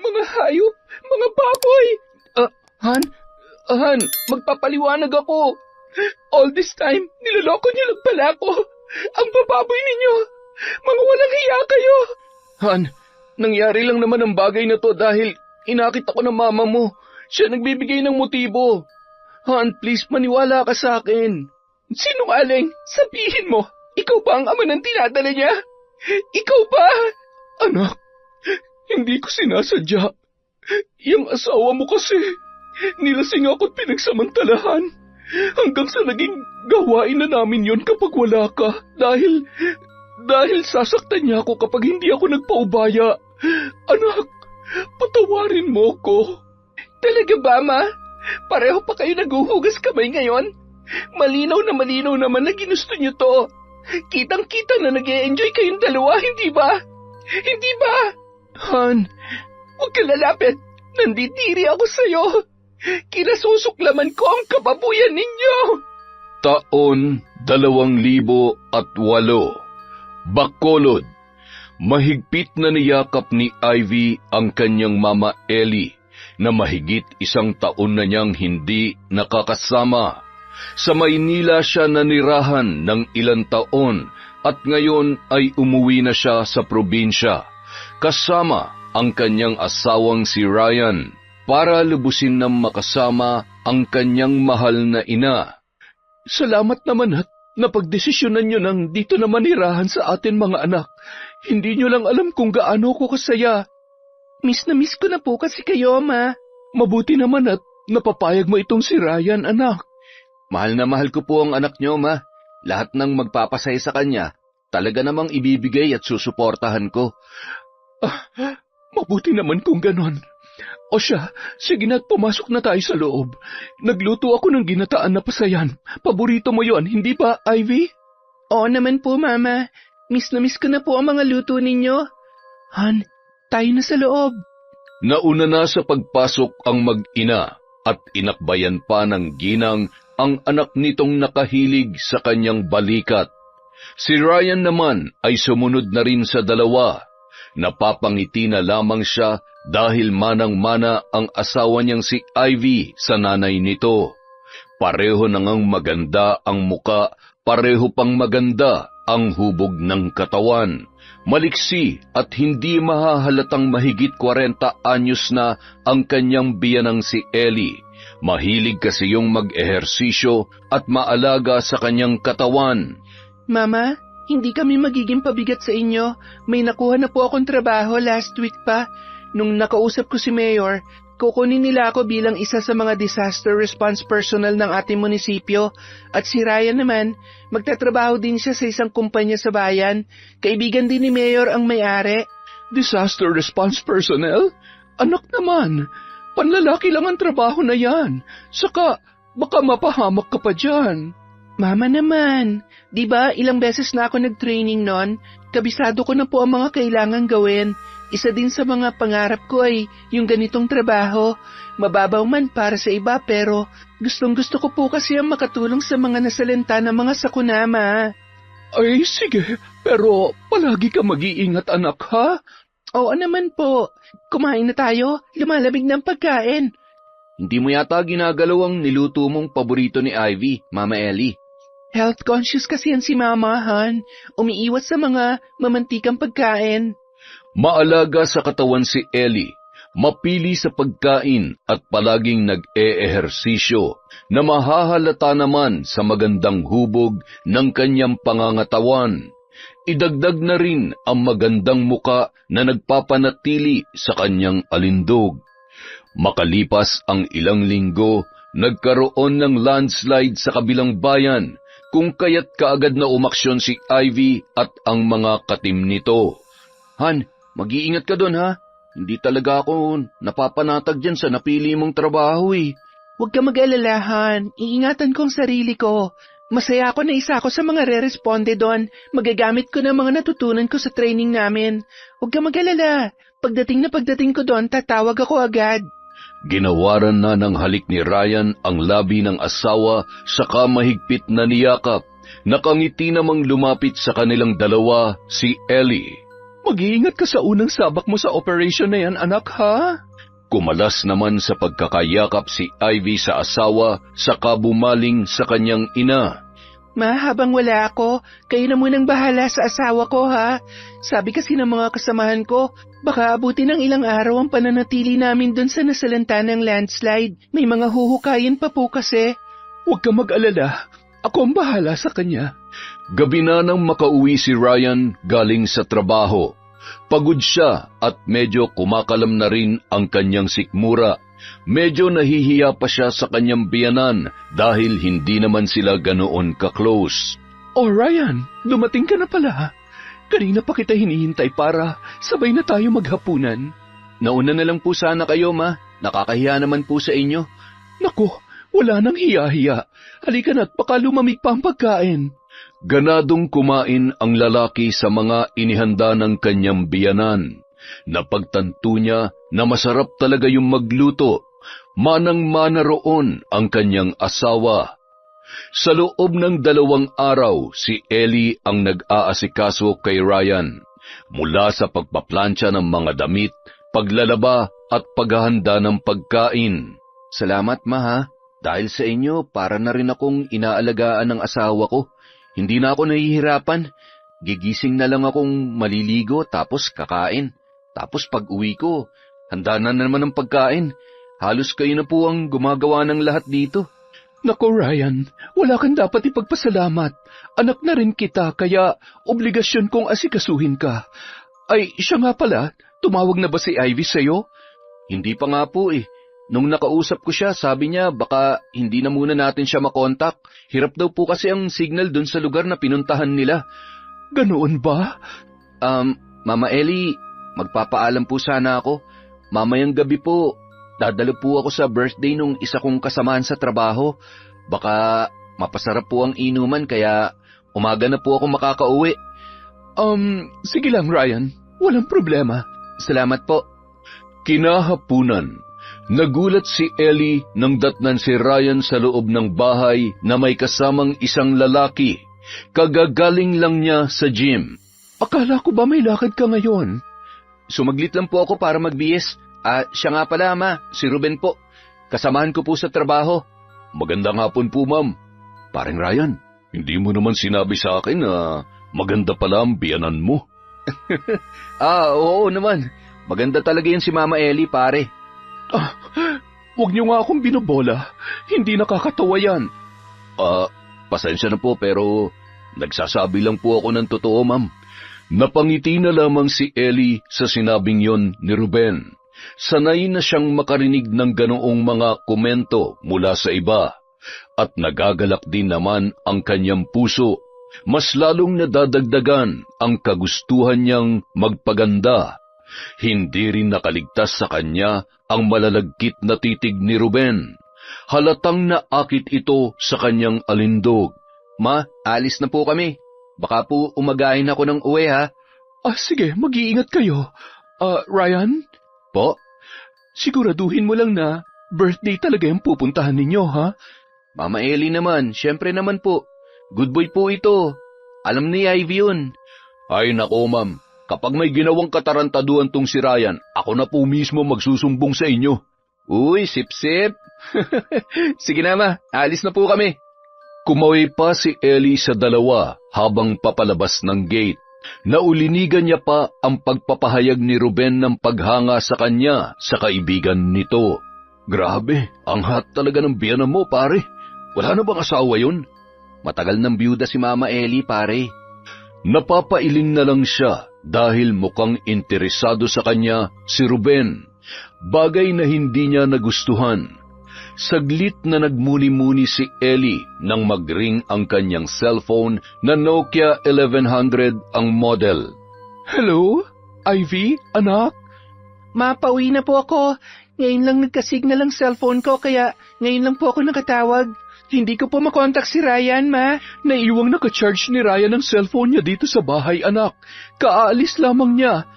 Mga hayop, mga baboy! Han? Han, magpapaliwanag ako. All this time, niloloko niyo lang pala ako. Ang bababoy ninyo. Mga walang hiya kayo. Han, nangyari lang naman ang bagay na to dahil inakit ako ng mama mo. Siya nagbibigay ng motibo. Han, please maniwala ka sa akin. Sinungaling, sabihin mo, ikaw ba ang ama ng tinadala niya? Ikaw ba? Anak, hindi ko sinasadya. Yung asawa mo kasi, nilasing ako't pinagsamantalahan. Hanggang sa naging gawain na namin yon kapag wala ka. Dahil sasaktan niya ako kapag hindi ako nagpaubaya. Anak, patawarin mo ko. Talaga ba, Ma? Pareho pa kayo naguhugas kamay ngayon? Malinaw naman na ginusto niyo to. Kitang-kita na nag-e-enjoy kayong dalawa, hindi ba? Hindi ba? Han, huwag ka lalapit. Nandidiri ako sa'yo. Kinasusuklaman ko ang kababuyan ninyo. Taon 2008. Bacolod. Mahigpit na niyakap ni Ivy ang kanyang mama Ellie na mahigit 1 taon na niyang hindi nakakasama. Sa Maynila siya nanirahan ng ilang taon at ngayon ay umuwi na siya sa probinsya kasama ang kanyang asawang si Ryan para lubusin ng makasama ang kanyang mahal na ina. Salamat naman at napagdesisyonan niyo nang dito na manirahan sa atin mga anak. Hindi niyo lang alam kung gaano ko kasaya. Miss na miss ko na po kasi kayo, Ma. Mabuti naman at napapayag mo itong si Ryan, anak. Mahal na mahal ko po ang anak niyo, Ma. Lahat ng magpapasaya sa kanya, talaga namang ibibigay at susuportahan ko. Mabuti naman kung ganon. O siya, sige na't pumasok na tayo sa loob. Nagluto ako ng ginataan na pasayan. Paborito mo yon, hindi ba, Ivy? Oo naman po, Mama. Miss na miss ko na po ang mga luto ninyo. Han, tayo na sa loob. Nauna na sa pagpasok ang mag-ina at inakbayan pa ng ginang ang anak nitong nakahilig sa kanyang balikat. Si Ryan naman ay sumunod na rin sa dalawa. Napapangiti na lamang siya dahil manang-mana ang asawa niyang si Ivy sa nanay nito. Pareho na ngang maganda ang muka, pareho pang maganda ang hubog ng katawan. Maliksi at hindi mahahalatang mahigit 40 anyos na ang kanyang biyanang si Ellie. Mahilig kasi yung mag-ehersisyo at maalaga sa kanyang katawan. Mama, hindi kami magiging pabigat sa inyo. May nakuha na po akong trabaho last week pa. Nung nakausap ko si Mayor, kukunin nila ako bilang isa sa mga disaster response personnel ng ating munisipyo. At si Ryan naman, magtatrabaho din siya sa isang kumpanya sa bayan. Kaibigan din ni Mayor ang may-ari. Disaster response personnel? Anak naman, panlalaki lang ang trabaho na yan. Saka, baka mapahamak ka pa dyan. Mama naman, di ba ilang beses na ako nag-training nun? Kabisado ko na po ang mga kailangan gawin. Isa din sa mga pangarap ko ay yung ganitong trabaho. Mababaw man para sa iba pero gustong-gusto ko po kasi ang makatulong sa mga nasalanta ng mga sakuna, Ma. Ay sige, pero palagi ka mag-iingat anak ha? Oo naman po. Kumain na tayo, lumalamig ng pagkain. Hindi mo yata ginagalaw ang niluto mong paborito ni Ivy, Mama Ellie. Health conscious kasi yan si Mama, Han. Umiiwas sa mga mamantikang pagkain. Maalaga sa katawan si Ellie, mapili sa pagkain at palaging nag-e-ehersisyo na mahahalata naman sa magandang hubog ng kanyang pangangatawan. Idagdag na rin ang magandang muka na nagpapanatili sa kanyang alindog. Makalipas ang ilang linggo, nagkaroon ng landslide sa kabilang bayan kung kaya't kaagad na umaksyon si Ivy at ang mga katim nito. Han, mag-iingat ka doon ha. Hindi talaga ako napapanatag dyan sa napili mong trabaho eh. Huwag ka mag-alala, Han. Iingatan ko ang sarili ko. Masaya ako na isa ako sa mga re-responde doon. Magagamit ko na mga natutunan ko sa training namin. Huwag ka mag-alala. Pagdating ko doon, tatawag ako agad. Ginawaran na ng halik ni Ryan ang labi ng asawa saka mahigpit na niyakap. Nakangiti namang lumapit sa kanilang dalawa si Ellie. Mag-iingat ka sa unang sabak mo sa operation na yan, anak, ha? Kumalas naman sa pagkakayakap si Ivy sa asawa saka bumaling sa kanyang ina. Ma, habang wala ako, kayo na munang bahala sa asawa ko, ha? Sabi kasi ng mga kasamahan ko, baka abutin ng ilang araw ang pananatili namin dun sa nasalanta ng landslide. May mga huhukayin pa po kasi. Huwag ka mag-alala. Ako ang bahala sa kanya. Gabi na nang makauwi si Ryan galing sa trabaho. Pagod siya at medyo kumakalam na rin ang kanyang sikmura. Medyo nahihiya pa siya sa kanyang biyanan dahil hindi naman sila ganoon ka-close. Oh Ryan, dumating ka na pala. Kanina pa kita hinihintay para sabay na tayo maghapunan. Nauna na lang po sana kayo, ma. Nakakahiya naman po sa inyo. Naku, wala nang hiya-hiya. Halika na't baka lumamig pa ang pagkain. Ganadong kumain ang lalaki sa mga inihanda ng kanyang biyanan. Napagtanto niya na masarap talaga yung magluto. Manang-mana roon ang kanyang asawa. Sa loob ng 2 araw, si Ellie ang nag-aasikaso kay Ryan. Mula sa pagpaplansya ng mga damit, paglalaba at paghahanda ng pagkain. Salamat, ma, ha? Dahil sa inyo, para na rin akong inaalagaan ng asawa ko. Hindi na ako nahihirapan. Gigising na lang akong maliligo tapos kakain. Tapos pag uwi ko, handa na naman ang pagkain. Halos kayo na po ang gumagawa ng lahat dito. Naku Ryan, wala kang dapat ipagpasalamat. Anak na rin kita kaya obligasyon kong asikasuhin ka. Ay, siya nga pala, tumawag na ba si Ivy sa'yo? Hindi pa nga po eh. Nung nakausap ko siya, sabi niya baka hindi na muna natin siya makontak. Hirap daw po kasi ang signal dun sa lugar na pinuntahan nila. Ganoon ba? Mama Ellie, magpapaalam po sana ako. Mamayang gabi po, dadalo po ako sa birthday nung isa kong kasamaan sa trabaho. Baka mapasarap po ang inuman kaya umaga na po ako makakauwi. Sige lang Ryan, walang problema. Salamat po. Kinahapunan. Nagulat si Ellie nang datnan si Ryan sa loob ng bahay na may kasamang isang lalaki. Kagagaling lang niya sa gym. Akala ko ba may lakad ka ngayon? Sumaglit lang po ako para magbihis. Siya nga pala, ma, si Ruben po. Kasamahan ko po sa trabaho. Magandang hapon po, ma'am. Parang Ryan, hindi mo naman sinabi sa akin na maganda pala ang biyanan mo. Oo naman. Maganda talaga yan si Mama Ellie, pare. Huwag niyo nga akong binobola. Hindi nakakatawa yan. Pasensya na po pero nagsasabi lang po ako ng totoo, ma'am. Napangiti na lamang si Ellie sa sinabing yon ni Ruben. Sanay na siyang makarinig ng ganoong mga komento mula sa iba. At nagagalak din naman ang kanyang puso. Mas lalong nadadagdagan ang kagustuhan niyang magpaganda. Hindi rin nakaligtas sa kanya ang malalagkit na titig ni Ruben. Halatang naakit ito sa kanyang alindog. Ma, alis na po kami. Baka po umagahin ako ng uwi, ha? Sige, mag-iingat kayo. Ryan? Po? Siguraduhin mo lang na birthday talaga yung pupuntahan ninyo, ha? Mama Ellie naman, syempre naman po. Good boy po ito. Alam ni Ivy yun. Ay nako, ma'am. Kapag may ginawang katarantaduhan tong si Ryan, ako na po mismo magsusumbong sa inyo. Uy, sip-sip. Sige na, ma. Alis na po kami. Kumawi pa si Ellie sa dalawa habang papalabas ng gate. Naulinigan niya pa ang pagpapahayag ni Ruben ng paghanga sa kanya sa kaibigan nito. Grabe, ang hot talaga ng biyanan mo, pare. Wala na bang asawa yun? Matagal ng byuda si Mama Ellie, pare. Napapailing na lang siya dahil mukhang interesado sa kanya si Ruben. Bagay na hindi niya nagustuhan. Saglit na nagmuni-muni si Ellie nang mag-ring ang kanyang cellphone na Nokia 1100 ang model. Hello? Ivy? Anak? Ma, pauwi na po ako. Ngayon lang nagkasignal ang cellphone ko kaya ngayon lang po ako nakatawag. Hindi ko po makontak si Ryan, ma. Naiiwang naka-charge ni Ryan ang cellphone niya dito sa bahay, anak. Kaalis lamang niya.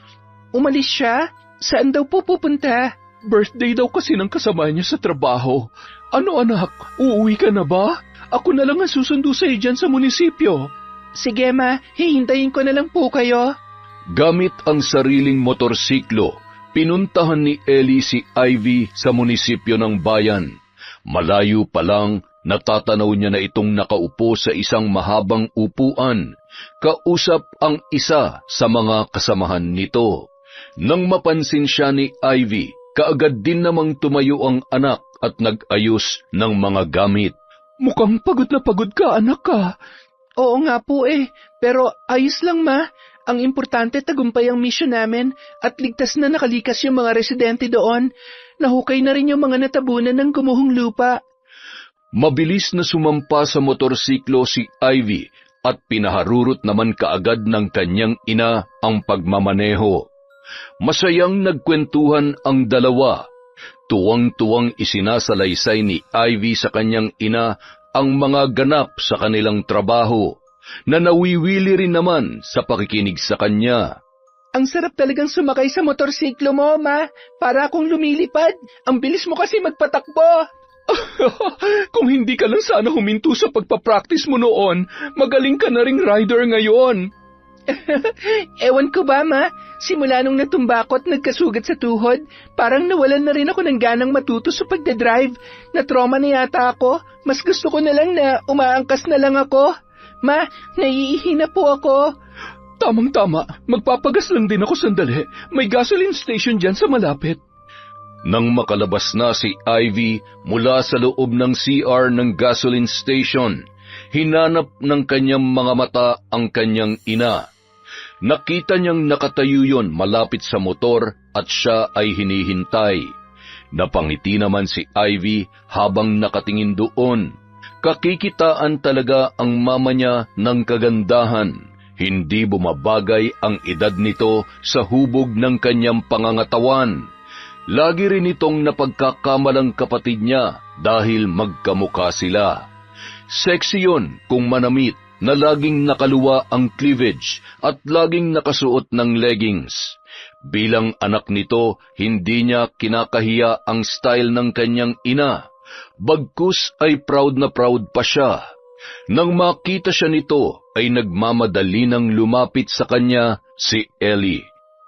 Umalis siya? Saan daw po pupunta? Birthday daw kasi ng kasama niya sa trabaho. Ano anak, uuwi ka na ba? Ako na lang ang susundo sa'yo dyan sa munisipyo. Sige ma, hihintayin ko na lang po kayo. Gamit ang sariling motorsiklo, pinuntahan ni Ellie si Ivy sa munisipyo ng bayan. Malayo pa lang, natatanaw niya na itong nakaupo sa isang mahabang upuan, kausap ang isa sa mga kasamahan nito. Nang mapansin siya ni Ivy, kaagad din namang tumayo ang anak at nag-ayos ng mga gamit. Mukhang pagod na pagod ka, anak ka. Oo nga po pero ayos lang ma. Ang importante tagumpay ang mission namin at ligtas na nakalikas yung mga residente doon. Nahukay na rin yung mga natabunan ng gumuhong lupa. Mabilis na sumampa sa motorsiklo si Ivy at pinaharurot naman kaagad ng kanyang ina ang pagmamaneho. Masayang nagkwentuhan ang dalawa. Tuwang-tuwang isinasalaysay ni Ivy sa kanyang ina ang mga ganap sa kanilang trabaho, na nawiwili rin naman sa pakikinig sa kanya. Ang sarap talagang sumakay sa motorsiklo mo, ma. Para akong lumilipad. Ang bilis mo kasi magpatakbo. Kung hindi ka lang sana huminto sa pagpapractice mo noon, magaling ka na ring rider ngayon. Ewan ko ba, ma? Simula nung natumba ako at nagkasugat sa tuhod, parang nawalan na rin ako ng ganang matuto sa pagdadrive. Na-trauma na yata ako. Mas gusto ko na lang na umaangkas na lang ako. Ma, naiihi na po ako. Tamang-tama, magpapagas lang din ako sandali. May gasoline station dyan sa malapit. Nang makalabas na si Ivy mula sa loob ng CR ng gasoline station, hinanap ng kanyang mga mata ang kanyang ina. Nakita niyang nakatayo yon malapit sa motor at siya ay hinihintay. Napangiti naman si Ivy habang nakatingin doon. Kakikitaan talaga ang mama niya ng kagandahan. Hindi bumabagay ang edad nito sa hubog ng kanyang pangangatawan. Lagi rin itong napagkakamalang kapatid niya dahil magkamukha sila. Sexy yun kung manamit na laging nakaluwa ang cleavage at laging nakasuot ng leggings. Bilang anak nito, hindi niya kinakahiya ang style ng kanyang ina. Bagkus ay proud na proud pa siya. Nang makita siya nito, ay nagmamadali nang lumapit sa kanya si Ellie.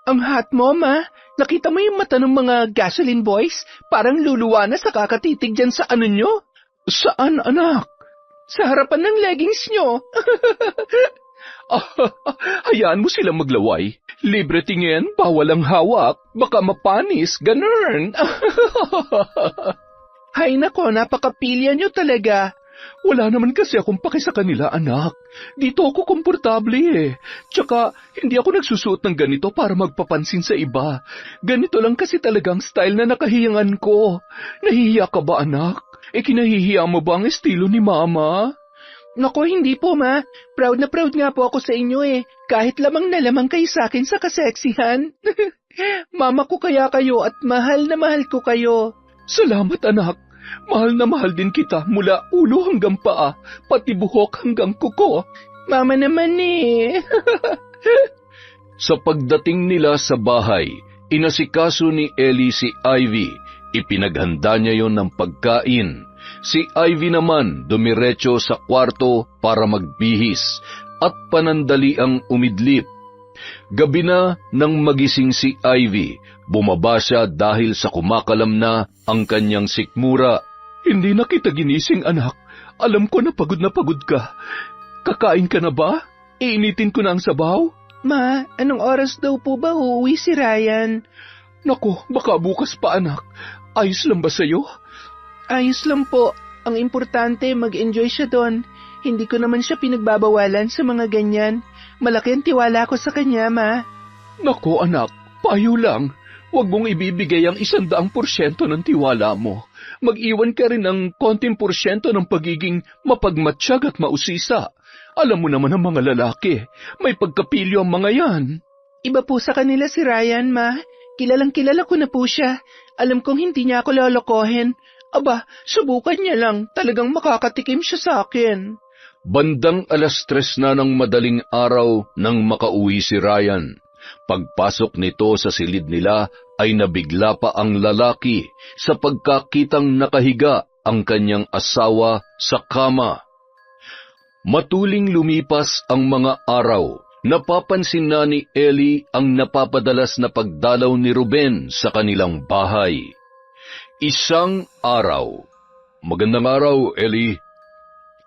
Ang hot mo, ma. Nakita mo yung mata ng mga gasoline boys? Parang luluwa na sa kakatitig dyan sa ano nyo? Saan, anak? Sa harapan ng leggings nyo. Hayaan mo silang maglaway. Libre tingin, bawal ang hawak. Baka mapanis, ganun. Hay nako, napakapilya nyo talaga. Wala naman kasi akong paki sa kanila, anak. Dito ako komportable Tsaka, hindi ako nagsusuot ng ganito para magpapansin sa iba. Ganito lang kasi talagang style na nakahiyangan ko. Nahihiya ka ba, anak? Kinahihiya mo ba ang estilo ni mama? Nako, hindi po, ma. Proud na proud nga po ako sa inyo Kahit lamang na lamang kayo sa akin sa kaseksihan. Mama ko kaya kayo at mahal na mahal ko kayo. Salamat, anak. Mahal na mahal din kita mula ulo hanggang paa, pati buhok hanggang kuko. Mama naman Sa pagdating nila sa bahay, inasikaso ni Ellie si Ivy. Ipinaghanda niya yon ng pagkain. Si Ivy naman dumiretso sa kwarto para magbihis at panandaliang umidlip. Gabi na nang magising si Ivy, bumaba siya dahil sa kumakalam na ang kanyang sikmura. Hindi na kita ginising, anak. Alam ko na pagod ka. Kakain ka na ba? Iinitin ko na ang sabaw. Ma, anong oras daw po ba uuwi si Ryan? Naku, baka bukas pa, anak. Ayos lang ba sa'yo? Ayos lang po. Ang importante, mag-enjoy siya doon. Hindi ko naman siya pinagbabawalan sa mga ganyan. Malaki ang tiwala ko sa kanya, ma. Naku, anak, payo lang. Huwag mong ibibigay ang 100% ng tiwala mo. Mag-iwan ka rin ng konting porsyento ng pagiging mapagmatsyag at mausisa. Alam mo naman ang mga lalaki, may pagkapilyo ang mga yan. Iba po sa kanila si Ryan, ma. Kilalang kilala ko na po siya. Alam kong hindi niya ako lolokohin. Aba, subukan niya lang. Talagang makakatikim siya sa akin. Bandang 3:00 na ng madaling araw nang makauwi si Ryan. Pagpasok nito sa silid nila ay nabigla pa ang lalaki sa pagkakitang nakahiga ang kanyang asawa sa kama. Matuling lumipas ang mga araw Napapansin na ni Ellie ang napapadalas na pagdalaw ni Ruben sa kanilang bahay. Isang araw. Magandang araw, Ellie.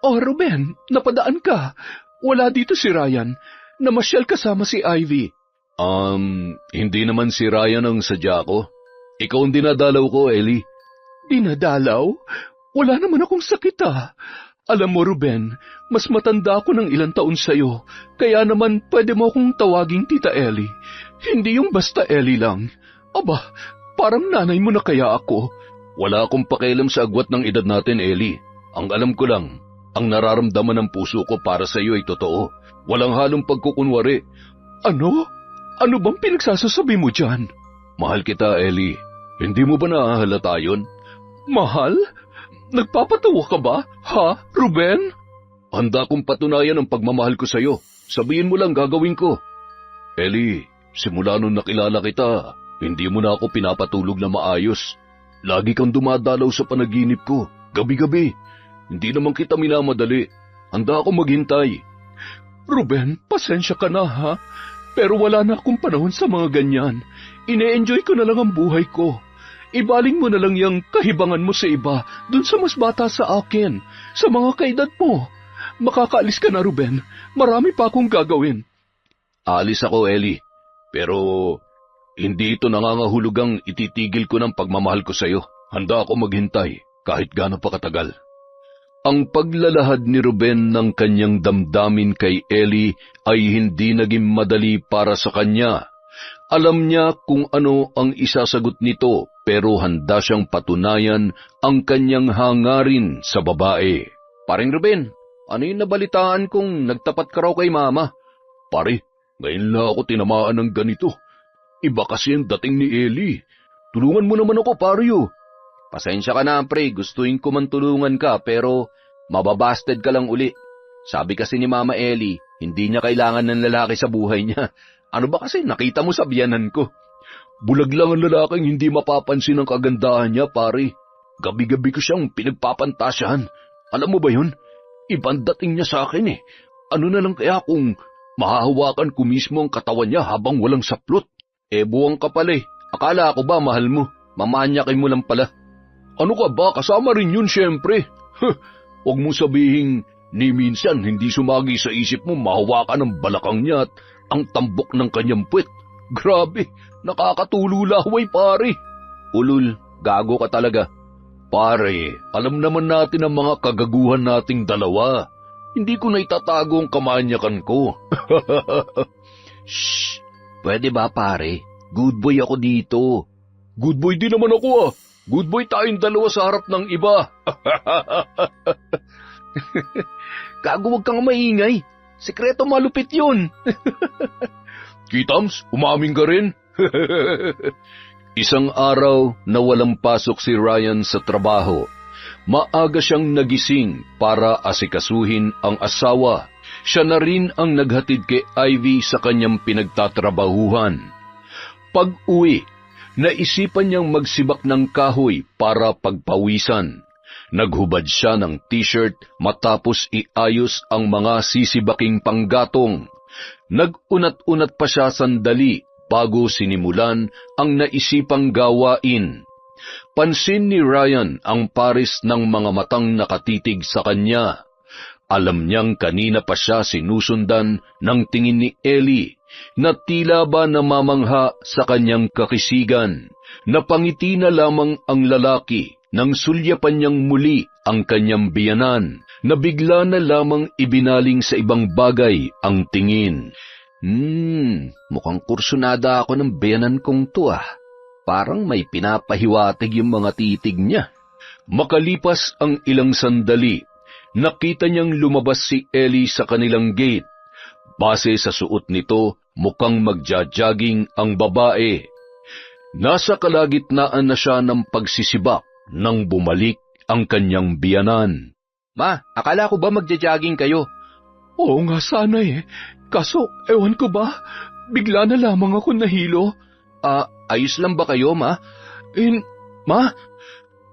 Oh, Ruben, napadaan ka. Wala dito si Ryan. Namasyal kasama si Ivy. Hindi naman si Ryan ang sadya ko. Ikaw ang dinadalaw ko, Ellie. Dinadalaw? Wala naman akong sakit ah. Alam mo, Ruben, mas matanda ako ng ilang taon sa'yo, kaya naman pwede mo akong tawaging Tita Ellie. Hindi yung basta Ellie lang. Aba, parang nanay mo na kaya ako. Wala akong pakialam sa agwat ng edad natin, Ellie. Ang alam ko lang, ang nararamdaman ng puso ko para sa iyo ay totoo. Walang halong pagkukunwari. Ano? Ano bang pinagsasasabi mo dyan? Mahal kita, Ellie. Hindi mo ba nahahalata yun? Mahal? Nagpapatawa ka ba? Ha, Ruben? Handa kong patunayan ang pagmamahal ko sa'yo. Sabihin mo lang gagawin ko. Ellie, simula nung nakilala kita, hindi mo na ako pinapatulog na maayos. Lagi kang dumadalaw sa panaginip ko, gabi-gabi. Hindi naman kita minamadali. Handa akong maghintay. Ruben, pasensya ka na ha. Pero wala na akong panahon sa mga ganyan. Ine-enjoy ko na lang ang buhay ko. Ibaling mo na lang yung kahibangan mo sa iba, dun sa mas bata sa akin, sa mga kaedad mo. Makakaalis ka na, Ruben. Marami pa akong gagawin. Alis ako, Ellie. Pero hindi ito nangangahulugang ititigil ko ng pagmamahal ko sa'yo. Handa ako maghintay, kahit gaano pa katagal. Ang paglalahad ni Ruben ng kanyang damdamin kay Ellie ay hindi naging madali para sa kanya. Alam niya kung ano ang isasagot nito, pero handa siyang patunayan ang kanyang hangarin sa babae. Paring Ruben, ano yung nabalitaan kung nagtapat ka raw kay Mama? Pare, ngayon lang ako tinamaan ng ganito. Iba kasi ang dating ni Ellie. Tulungan mo naman ako, pareyo. Pasensya ka na, pre. Gustuin ko man tulungan ka, pero mababasted ka lang uli. Sabi kasi ni Mama Ellie, hindi niya kailangan ng lalaki sa buhay niya. Ano ba kasi nakita mo sa biyanan ko? Bulag lang ang lalaking hindi mapapansin ang kagandahan niya, pare. Gabi-gabi ko siyang pinagpapantasyahan. Alam mo ba yun? Ibang dating niya sa akin eh. Ano na lang kaya kung mahahawakan ko mismo ang katawan niya habang walang saplot? Buwang ka pala eh. Akala ko ba mahal mo? Mamanyakin mo lang pala. Ano ka ba? Kasama rin yun siyempre. Huwag mo sabihin ni minsan hindi sumagi sa isip mo mahawakan ang balakang niya at ang tambok ng kanyang puwet. Grabe, nakakatululaway pare. Ulul, gago ka talaga. Pare, alam naman natin ang mga kagaguhan nating dalawa. Hindi ko na itatago ang kamanyakan ko. Shh, pwede ba pare? Good boy ako dito. Good boy din naman ako ah. Good boy tayong dalawa sa harap ng iba. Gago, wag kang maingay. Sekreto malupit yun. Kitams, umaming ka rin. Isang araw na walang pasok si Ryan sa trabaho. Maaga siyang nagising para asikasuhin ang asawa. Siya na rin ang naghatid kay Ivy sa kanyang pinagtatrabahuhan. Pag-uwi, naisipan niyang magsibak ng kahoy para pagpawisan. Naghubad siya ng t-shirt matapos iayos ang mga sisibaking panggatong. Nag-unat-unat pa siya sandali bago sinimulan ang naisipang gawain. Pansin ni Ryan ang pares ng mga matang nakatitig sa kanya. Alam niyang kanina pa siya sinusundan ng tingin ni Ellie na tila ba namamangha sa kanyang kakisigan. Napangiti na lamang ang lalaki nang sulyapan niyang muli ang kanyang biyanan, na bigla na lamang ibinaling sa ibang bagay ang tingin. Mukhang kursunada ako ng biyanan kong to ah. Parang may pinapahiwatig yung mga titig niya. Makalipas ang ilang sandali, nakita niyang lumabas si Ellie sa kanilang gate. Base sa suot nito, mukhang magja-jogging ang babae. Nasa kalagitnaan na siya ng pagsisibak nang bumalik ang kanyang biyanan. Ma, akala ko ba magja-jogging kayo? Oo nga sana eh. Kaso, ewan ko ba, bigla na lamang ako nahilo. Ayos lang ba kayo, Ma? Ma?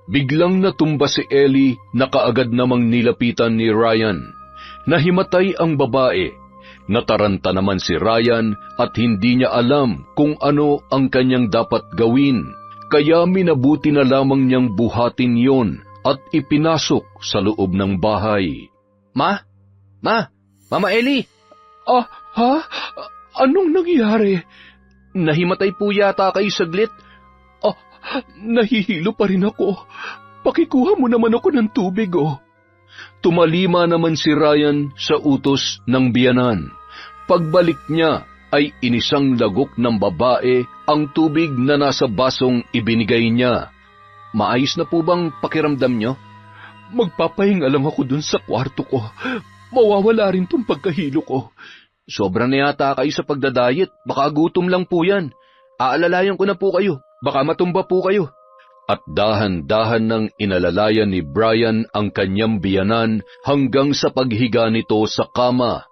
Biglang natumba si Ellie na kaagad namang nilapitan ni Ryan. Nahimatay ang babae. Nataranta naman si Ryan at hindi niya alam kung ano ang kanyang dapat gawin, kaya minabuti na lamang niyang buhatin yon at ipinasok sa loob ng bahay. Ma? Mama Ellie! Ha? Anong nangyari? Nahimatay po yata kayo saglit. Nahihilo pa rin ako. Pakikuha mo naman ako ng tubig, oh. Tumalima naman si Ryan sa utos ng biyanan. Pagbalik niya ay inisang lagok ng babae ang tubig na nasa basong ibinigay niya. Maayos na po bang pakiramdam niyo? Magpapahinga lang ako dun sa kwarto ko. Mawawala rin tong pagkahilo ko. Sobra na yata kayo sa pagdadayet. Baka gutom lang po yan. Aalalayan ko na po kayo. Baka matumba po kayo. At dahan-dahan nang inalalayan ni Brian ang kanyang biyanan hanggang sa paghiga nito sa kama.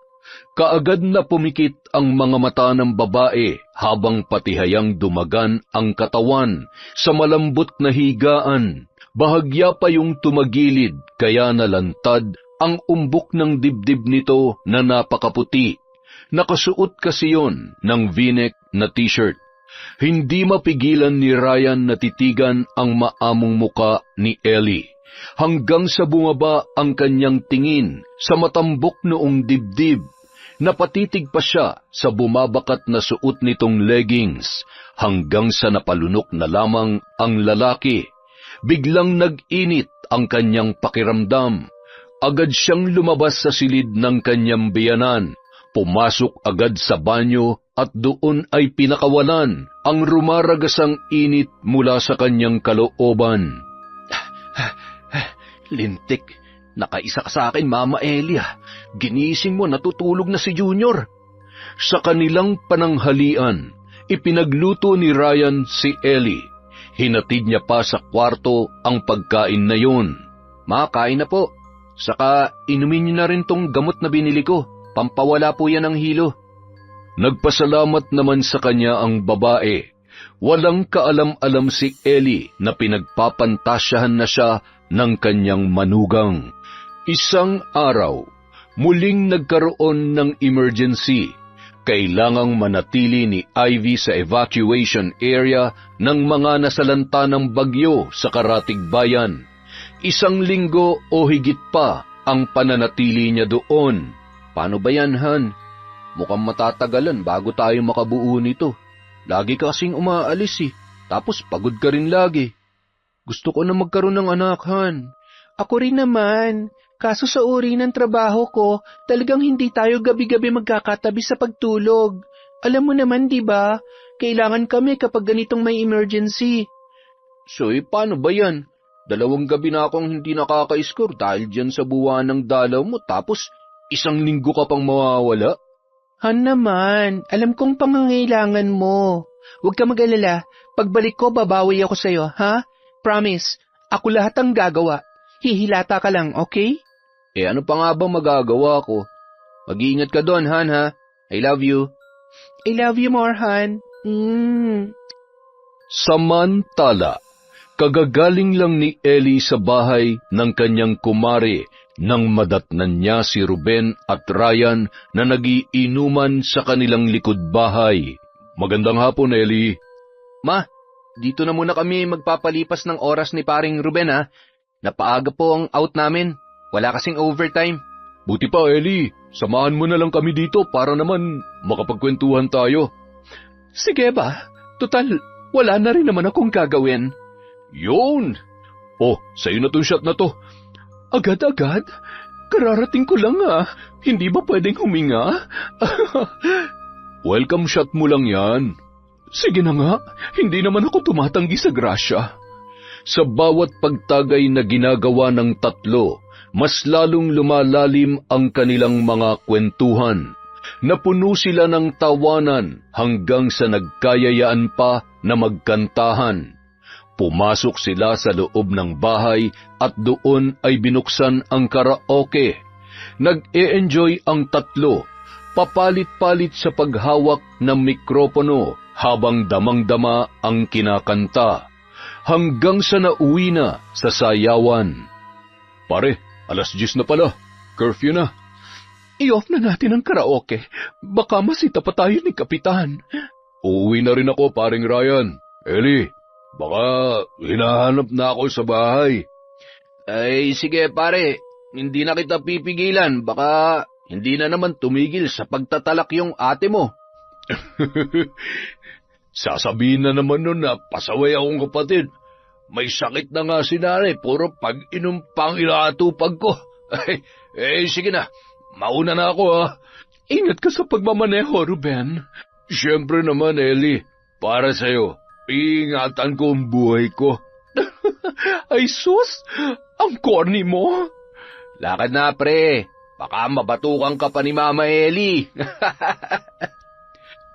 Kaagad na pumikit ang mga mata ng babae habang patihayang dumagan ang katawan sa malambot na higaan. Bahagya pa yung tumagilid kaya nalantad ang umbok ng dibdib nito na napakaputi. Nakasuot kasi yon ng V-neck na t-shirt. Hindi mapigilan ni Ryan na titigan ang maamong muka ni Ellie, hanggang sa bumaba ang kanyang tingin sa matambok noong dibdib. Napatitig pa siya sa bumabakat na suot nitong leggings, hanggang sa napalunok na lamang ang lalaki. Biglang nag-init ang kanyang pakiramdam. Agad siyang lumabas sa silid ng kanyang biyanan. Pumasok agad sa banyo at doon ay pinakawalan ang rumaragasang init mula sa kanyang kalooban. Lintik, nakaisa ka sa akin, Mama Elia. Ginising mo, natutulog na si Junior. Sa kanilang pananghalian, ipinagluto ni Ryan si Ellie. Hinatid niya pa sa kwarto ang pagkain na yun. Ma, kain na po. Saka inumin niyo na rin tong gamot na binili ko. Pampawala po yan ng hilo. Nagpasalamat naman sa kanya ang babae. Walang kaalam-alam si Ellie na pinagpapantasyahan na siya ng kanyang manugang. Isang araw, muling nagkaroon ng emergency. Kailangang manatili ni Ivy sa evacuation area ng mga nasalanta ng bagyo sa Karatig Bayan. 1 linggo o higit pa ang pananatili niya doon. Paano ba yan, Han? Mukhang matatagalan bago tayo makabuo nito. Lagi ka kasing umaalis eh. Tapos pagod ka rin lagi. Gusto ko na magkaroon ng anak, Han. Ako rin naman. Kaso sa uri ng trabaho ko, talagang hindi tayo gabi-gabi magkakatabi sa pagtulog. Alam mo naman, di ba? Kailangan kami kapag ganitong may emergency. So, paano ba yan? 2 gabi na akong hindi nakaka-score dahil dyan sa buwan ng dalaw mo, tapos 1 linggo ka pang mawawala? Han naman, alam kong pangangailangan mo. Huwag ka mag-alala, pagbalik ko babawi ako sa'yo, ha? Promise, ako lahat ang gagawa. Hihilata ka lang, okay? Ano pa nga bang magagawa ko? Mag-iingat ka doon, Han, ha? I love you. I love you more, Han. Samantala, kagagaling lang ni Ellie sa bahay ng kanyang kumare nang madatnan niya si Ruben at Ryan na nagiinuman sa kanilang likod bahay. Magandang hapon, Ellie. Ma, dito na muna kami magpapalipas ng oras ni paring Ruben, ha? Napaaga po ang out namin. Wala kasing overtime. Buti pa, Ellie. Samahan mo na lang kami dito para naman makapagkwentuhan tayo. Sige ba? Total, wala na rin naman akong gagawin. Yun! Oh, sa'yo na tong shot na to. Agad-agad? Kararating ko lang Hindi ba pwedeng huminga? Welcome shot mo lang yan. Sige na nga, hindi naman ako tumatanggi sa grasya. Sa bawat pagtagay na ginagawa ng tatlo, mas lalong lumalalim ang kanilang mga kwentuhan. Napuno sila ng tawanan hanggang sa nagkayayaan pa na magkantahan. Pumasok sila sa loob ng bahay at doon ay binuksan ang karaoke. Nag-e-enjoy ang tatlo, papalit-palit sa paghawak ng mikropono habang damang-dama ang kinakanta, hanggang sa nauwi na sa sayawan. Pare, 10:00 na pala. Curfew na. I-off na natin ang karaoke. Baka masita pa tayo ni Kapitan. Uuwi na rin ako, paring Ryan. Ellie, baka hinahanap na ako sa bahay. Ay, sige pare. Hindi na kita pipigilan. Baka hindi na naman tumigil sa pagtatalak yung ate mo. Sasabihin na naman nun na pasaway akong kapatid. May sakit na nga si nanay, puro pag-inom pang inaatupag ko. Sige na, mauna na ako ha. Ingat ka sa pagmamaneho, Ruben. Siyempre naman, Ellie, para sa'yo, iingatan ko ang buhay ko. Ay sus, ang corny mo. Lakad na pre. Baka mabatukan ka pa ni Mama Ellie.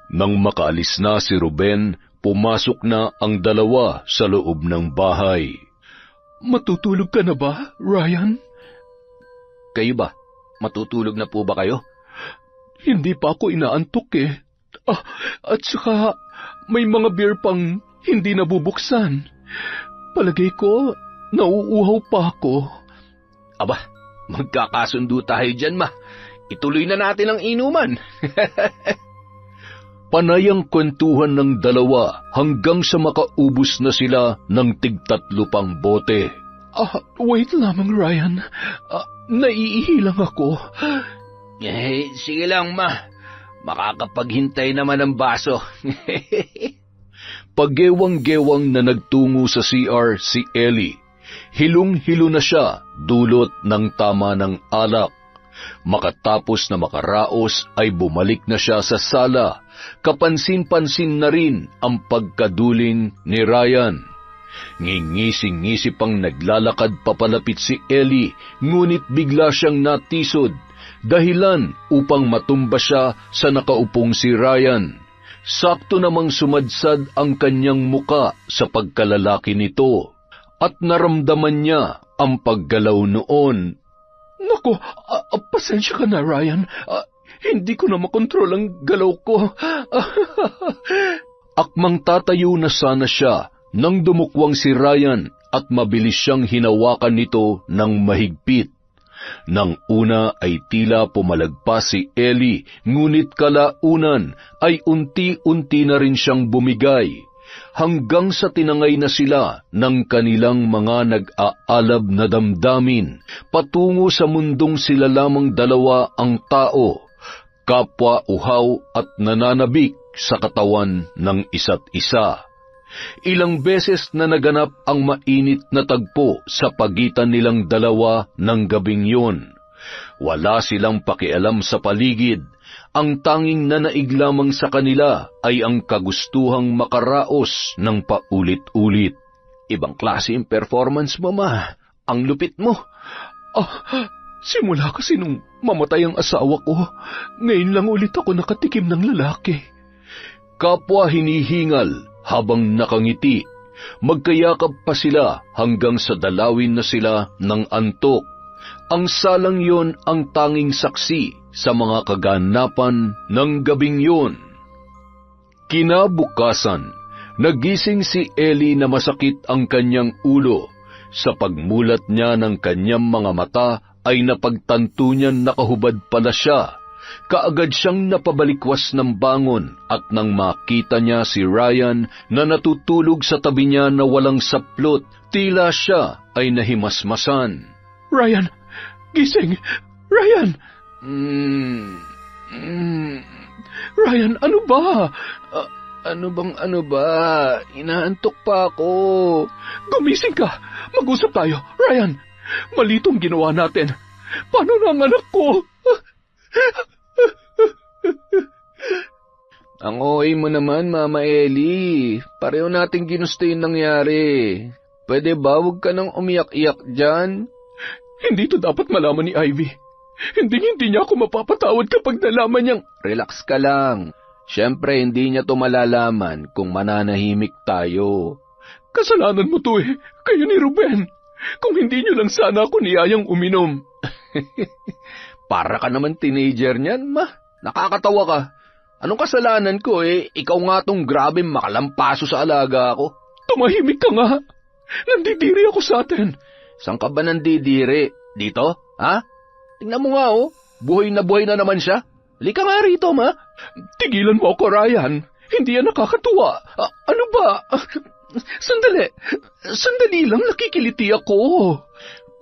Nang makaalis na si Ruben, pumasok na ang dalawa sa loob ng bahay. Matutulog ka na ba, Ryan? Kayo ba? Matutulog na po ba kayo? Hindi pa ako inaantok eh. At saka may mga beer pang hindi nabubuksan. Palagay ko, nauuhaw pa ako. Aba, magkakasundo tayo dyan, ma. Ituloy na natin ang inuman. Panay ang kwentuhan ng dalawa hanggang sa makaubos na sila ng tig-3 pang bote. Wait lamang, Ryan. Naiihi lang ako. Sige lang, ma. Makakapaghintay naman ng baso. Paggewang-gewang na nagtungo sa CR si Ellie. Hilong-hilo na siya dulot ng tama ng alak. Makatapos na makaraos ay bumalik na siya sa sala. Kapansin-pansin na rin ang pagkaduling ni Ryan. Ngingising-ngisi pang naglalakad papalapit si Ellie, ngunit bigla siyang natisod. Dahilan upang matumba siya sa nakaupong si Ryan. Sakto namang sumadsad ang kanyang muka sa pagkalalaki nito at naramdaman niya ang paggalaw noon. Naku, pasensya ka na, Ryan. Hindi ko na makontrol ang galaw ko. Akmang tatayo na sana siya nang dumukwang si Ryan at mabilis siyang hinawakan nito ng mahigpit. Nang una ay tila pumalagpas si Ellie, ngunit kalaunan ay unti-unti na rin siyang bumigay, hanggang sa tinangay na sila ng kanilang mga nag-aalab na damdamin, patungo sa mundong sila lamang dalawa ang tao, kapwa uhaw at nananabik sa katawan ng isa't isa. Ilang beses na naganap ang mainit na tagpo sa pagitan nilang dalawa ng gabing yun. Wala silang pakialam sa paligid. Ang tanging nanaig lamang sa kanila ay ang kagustuhang makaraos ng paulit-ulit. Ibang klase yung performance mo, ma. Ang lupit mo. Simula kasi nung mamatay ang asawa ko, ngayon lang ulit ako nakatikim ng lalaki. Kapwa hinihingal habang nakangiti, magkayakap pa sila hanggang sa dalawin na sila ng antok. Ang salang yon ang tanging saksi sa mga kaganapan ng gabing yon. Kinabukasan, nagising si Ellie na masakit ang kanyang ulo. Sa pagmulat niya ng kanyang mga mata ay napagtanto niya nakahubad pala siya. Kaagad siyang napabalikwas ng bangon at nang makita niya si Ryan na natutulog sa tabi niya na walang saplot, tila siya ay nahimasmasan. Ryan! Gising! Ryan! Ryan, ano ba? Ano ba? Inaantok pa ako. Gumising ka! Mag-usap tayo, Ryan! Malitong ginawa natin. Paano na ang anak ko? Ang OA mo naman, Mama Ellie. Pareho nating ginusto yung nangyari. Pwede ba huwag ka nang umiyak-iyak dyan? Hindi to dapat malaman ni Ivy. Hindi niya ako mapapatawad kapag nalaman niyang... Relax ka lang. Siyempre, hindi niya to malalaman kung mananahimik tayo. Kasalanan mo to eh. Kayo ni Ruben. Kung hindi niyo lang sana ako niyayang uminom. Para ka naman teenager niyan, ma. Nakakatawa ka. Anong kasalanan ko eh? Ikaw nga tong grabe makalampaso sa alaga ko. Tumahimik ka nga. Nandidiri ako sa atin. Saan ka ba nandidiri? Dito? Ha? Tingnan mo nga oh. Buhay na naman siya. Halika nga rito, ma. Tigilan mo ako, Ryan. Hindi yan nakakatuwa. Ano ba? Sandali lang, nakikiliti ako.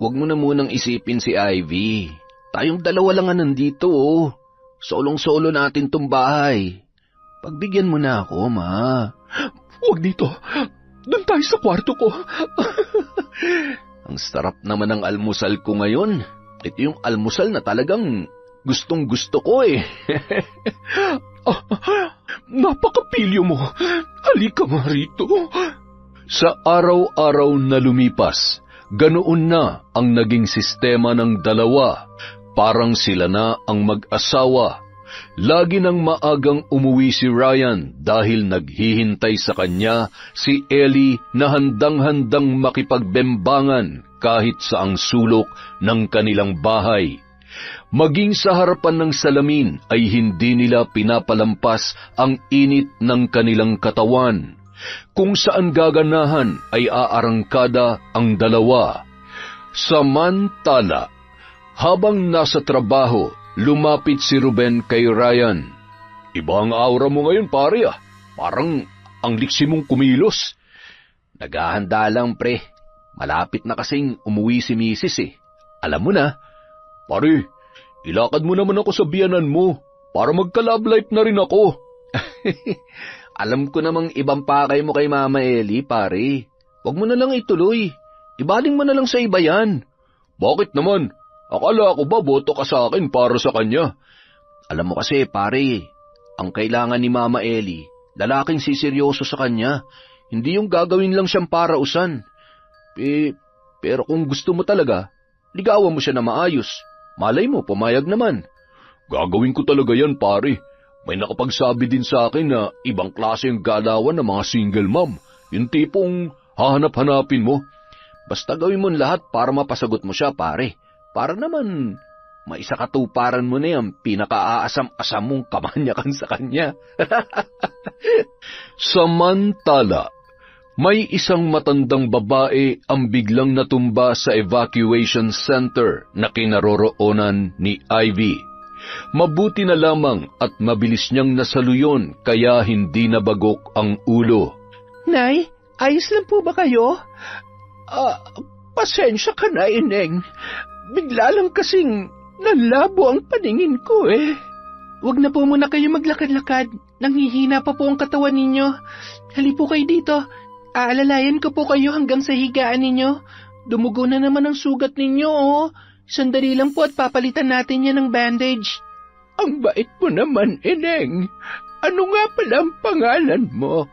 Huwag mo na munang isipin si Ivy. Tayong dalawa lang nga nandito, oh. Solong-solo natin tong bahay. Pagbigyan mo na ako, ma. Huwag dito. Doon tayo sa kwarto ko. Ang sarap naman ng almusal ko ngayon. Ito yung almusal na talagang gustong-gusto ko eh. Napakapilyo mo. Halika nga rito. Sa araw-araw na lumipas, ganoon na ang naging sistema ng dalawa. Parang sila na ang mag-asawa. Lagi nang maagang umuwi si Ryan dahil naghihintay sa kanya si Ellie na handang-handang makipagbembangan kahit sa ang sulok ng kanilang bahay. Maging sa harapan ng salamin ay hindi nila pinapalampas ang init ng kanilang katawan. Kung saan gaganahan ay aarangkada ang dalawa. Samantala, habang nasa trabaho, lumapit si Ruben kay Ryan. Iba ang aura mo ngayon, pare ah. Parang ang liksi mong kumilos. Naghahanda lang, pre. Malapit na kasing umuwi si Mrs. eh. Alam mo na. Pare, ilakad mo naman ako sa biyanan mo para magka-love life na rin ako. Alam ko namang ibang pakay mo kay Mama Ellie, pare. Huwag mo na lang ituloy. Ibaling mo na lang sa iba yan. Bakit naman? Akala ko ba boto ka sa akin para sa kanya? Alam mo kasi, pare, ang kailangan ni Mama Ellie, lalaking siseryoso sa kanya. Hindi yung gagawin lang siyang parausan. Pero kung gusto mo talaga, ligawan mo siya na maayos. Malay mo, pumayag naman. Gagawin ko talaga yan, pare. May nakapagsabi din sa akin na ibang klase yung galawan ng mga single mom. Yung tipong hahanap-hanapin mo. Basta gawin mo lahat para mapasagot mo siya, pare. Para naman maisakatuparan mo na yung pinaka-aasam-asam mong kamanyakan sa kanya. Samantala, may isang matandang babae ang biglang natumba sa evacuation center na kinaroroonan ni Ivy. Mabuti na lamang at mabilis niyang nasaluyon kaya hindi nabagok ang ulo. Nay, ayos lang po ba kayo? Pasensya ka na, Ineng. Bigla lang kasing nalabo ang paningin ko eh. Huwag na po muna kayo maglakad-lakad. Nanghihina pa po ang katawan ninyo. Hali po kayo dito. Aalalayan ko po kayo hanggang sa higaan ninyo. Dumugo na naman ang sugat ninyo, oh. Sandali lang po at papalitan natin yan ng bandage. Ang bait mo naman, Ineng. Ano nga pala ang pangalan mo?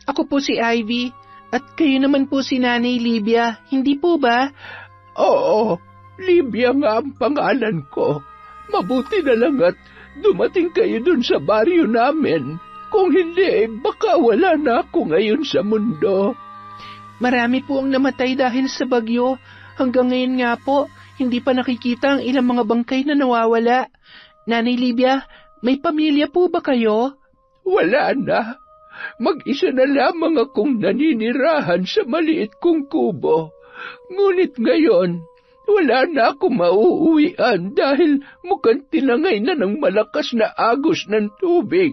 Ako po si Ivy. At kayo naman po si Nanay Libya. Hindi po ba? Oo, Libya nga ang pangalan ko. Mabuti na lang at dumating kayo dun sa baryo namin. Kung hindi, baka wala na ako ngayon sa mundo. Marami po ang namatay dahil sa bagyo. Hanggang ngayon nga po, hindi pa nakikita ang ilang mga bangkay na nawawala. Nanay Libya, may pamilya po ba kayo? Wala na. Mag-isa na lamang akong naninirahan sa maliit kong kubo. Ngunit ngayon, wala na akong mauuwian dahil mukhang tinangay na ng malakas na agos ng tubig.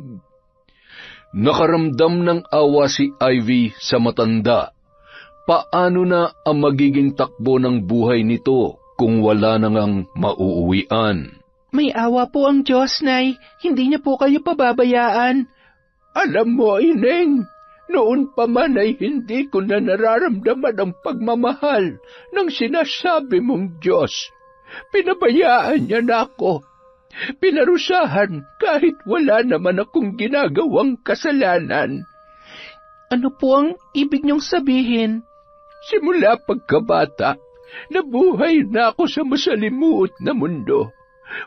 Nakaramdam ng awa si Ivy sa matanda. Paano na ang magiging takbo ng buhay nito kung wala na ngang mauuwian? May awa po ang Diyos, Nay. Hindi niya po kayo pababayaan. Alam mo, Ineng, noon pa man ay hindi ko na nararamdaman ang pagmamahal ng sinasabi mong Diyos. Pinabayaan niya na ako. Pinarusahan kahit wala naman akong ginagawang kasalanan. Ano po ang ibig niyong sabihin? Simula pagkabata, nabuhay na ako sa masalimuot na mundo.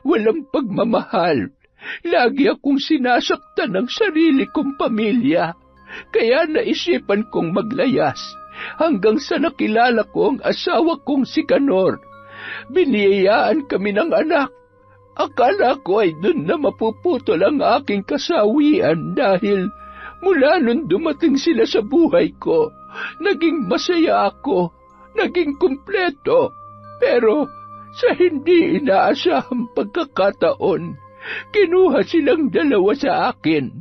Walang pagmamahal. Lagi akong sinasaktan ng sarili kong pamilya. Kaya naisipan kong maglayas hanggang sa nakilala ko ang asawa kong si Canor. Biniyayaan kami ng anak. Akala ko ay dun na mapuputol ang aking kasawian dahil mula nung dumating sila sa buhay ko, naging masaya ako, naging kumpleto. Pero Sa hindi inaasahang pagkakataon, kinuha silang dalawa sa akin.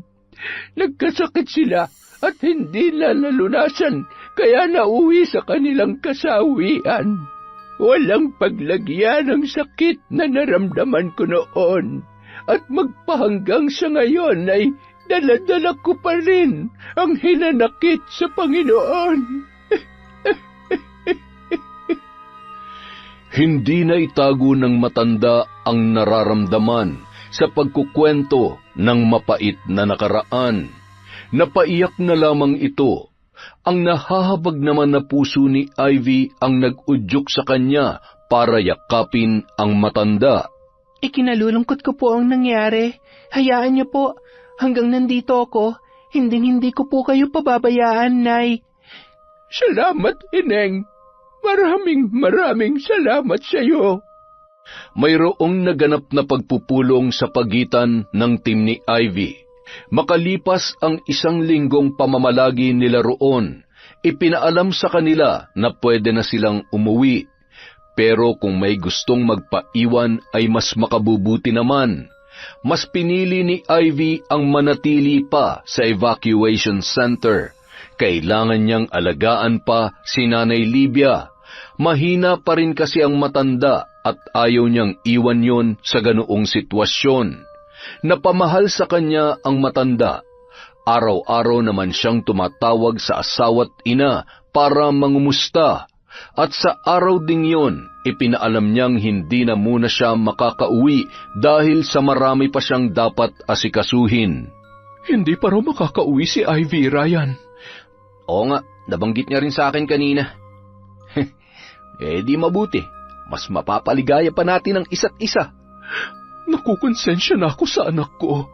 Nagkasakit sila at hindi na nalunasan, kaya nauwi sa kanilang kasawian. Walang paglagyan ng sakit na naramdaman ko noon, at magpahanggang sa ngayon ay dala-dala ko pa rin ang hinanakit sa Panginoon. Hindi na itago ng matanda ang nararamdaman sa pagkukwento ng mapait na nakaraan. Napaiyak na lamang ito. Ang nahahabag naman na puso ni Ivy ang nag-udyok sa kanya para yakapin ang matanda. Ikinalulungkot ko po ang nangyari. Hayaan niyo po, hanggang nandito ako, hindi ko po kayo pababayaan, Nay. Salamat, Ineng. Maraming salamat sa iyo. Mayroong naganap na pagpupulong sa pagitan ng team ni Ivy. Makalipas ang 1 linggong pamamalagi nila roon, ipinaalam sa kanila na pwede na silang umuwi. Pero kung may gustong magpaiwan ay mas makabubuti naman. Mas pinili ni Ivy ang manatili pa sa evacuation center. Kailangan niyang alagaan pa si Nanay Libia. Mahina pa rin kasi ang matanda at ayaw niyang iwan yon sa ganoong sitwasyon. Napamahal sa kanya ang matanda. Araw-araw naman siyang tumatawag sa asawa't ina para mangumusta. At sa araw ding yon, ipinaalam niyang hindi na muna siya makakauwi dahil sa marami pa siyang dapat asikasuhin. Hindi pa raw makakauwi si Ivy, Ryan. Oo nga, nabanggit niya rin sa akin kanina. Di mabuti. Mas mapapaligaya pa natin ang isa't isa. Nakukonsensya na ako sa anak ko.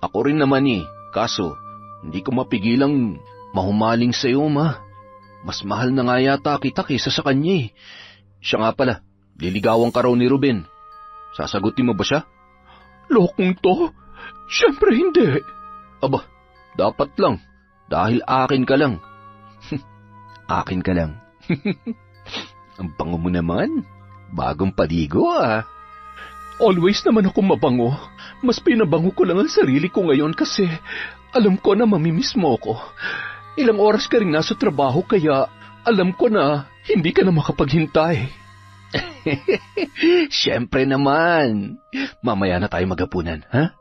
Ako rin naman kaso hindi ko mapigilang mahumaling sa iyo, Ma. Mas mahal na nga yata kita kaysa sa kanya. Siya nga pala, liligawan ka raw ni Ruben. Sasagutin mo ba siya? Lokong to? Siyempre hindi. Aba, dapat lang. Dahil akin ka lang. Akin ka lang. Ang bango mo naman. Bagong paligo, Always naman ako mabango. Mas pinabango ko lang ang sarili ko ngayon kasi alam ko na mamimiss mo ako. Ilang oras ka rin nasa trabaho kaya alam ko na hindi ka na makapaghintay. Siyempre naman. Mamaya na tayo maghapunan, ha?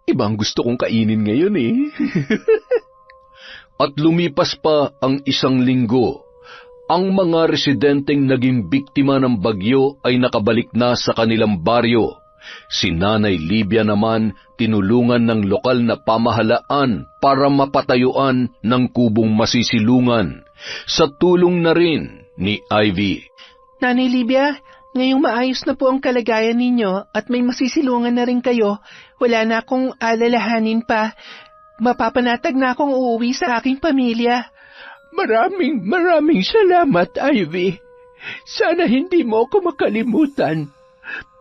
Ibang gusto kong kainin ngayon At lumipas pa ang 1 linggo. Ang mga residenteng naging biktima ng bagyo ay nakabalik na sa kanilang baryo. Si Nanay Libia naman tinulungan ng lokal na pamahalaan para mapatayuan ng kubong masisilungan. Sa tulong na rin ni Ivy. Nanay Libia, ngayong maayos na po ang kalagayan ninyo at may masisilungan na rin kayo, wala na akong alalahanin pa. Mapapanatag na akong uuwi sa aking pamilya. Maraming salamat, Ivy. Sana hindi mo ako makalimutan.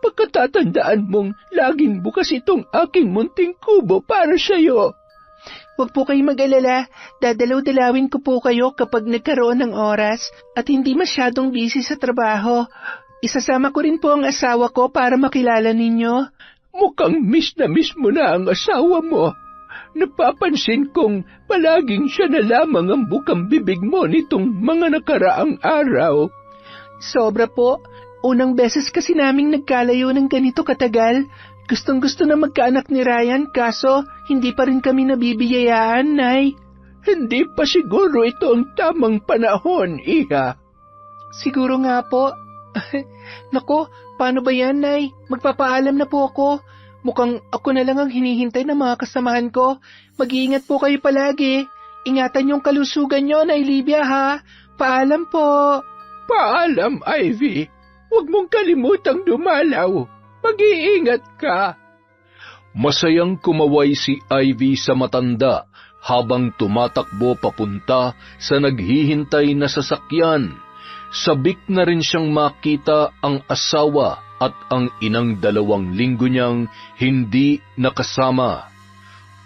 Pagkatatandaan mong laging bukas itong aking munting kubo para sa'yo. Huwag po kayong mag-alala. Dadalaw-dalawin ko po kayo kapag nagkaroon ng oras at hindi masyadong busy sa trabaho. Isasama ko rin po ang asawa ko para makilala ninyo. Mukhang miss mo na ang asawa mo. Napapansin kong palaging siya na lamang ang bukang bibig mo nitong mga nakaraang araw. Sobra po. Unang beses kasi naming nagkalayo ng ganito katagal. Gustong-gusto na magkaanak ni Ryan kaso hindi pa rin kami nabibiyayaan, Nay. Hindi pa siguro ito ang tamang panahon, Iha. Siguro nga po. Nako, paano ba yan, Nay? Magpapaalam na po ako. Mukhang ako na lang ang hinihintay ng mga kasamahan ko. Mag-iingat po kayo palagi. Ingatan yung kalusugan nyo, Nay Libia, ha? Paalam po. Paalam, Ivy. Huwag mong kalimutang dumalaw. Mag-iingat ka. Masayang kumaway si Ivy sa matanda habang tumatakbo papunta sa naghihintay na sasakyan. Sabik na rin siyang makita ang asawa at ang inang 2 linggo niyang hindi nakasama.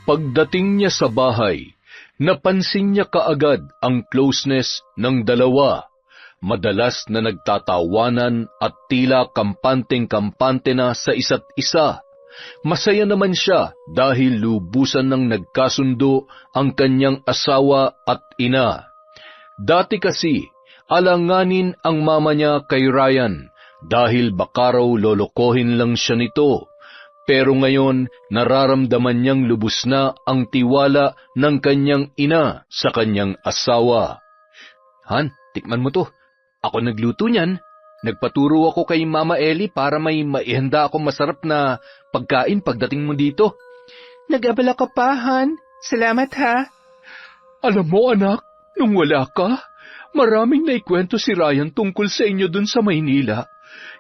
Pagdating niya sa bahay, napansin niya kaagad ang closeness ng dalawa. madalas na nagtatawanan at tila kampanteng-kampante na sa isa't isa. Masaya naman siya dahil lubusan ng nagkasundo ang kanyang asawa at ina. Dati kasi, alanganin ang mama niya kay Ryan dahil baka raw lolokohin lang siya nito. Pero ngayon, nararamdaman niyang lubos na ang tiwala ng kanyang ina sa kanyang asawa. Han, tikman mo to. Ako nagluto niyan. Nagpaturo ako kay Mama Ellie para may maihanda akong masarap na pagkain pagdating mo dito. Nag-abala ka pa, Han. Salamat ha. Alam mo anak, nung wala ka, maraming naikwento si Ryan tungkol sa inyo dun sa Maynila.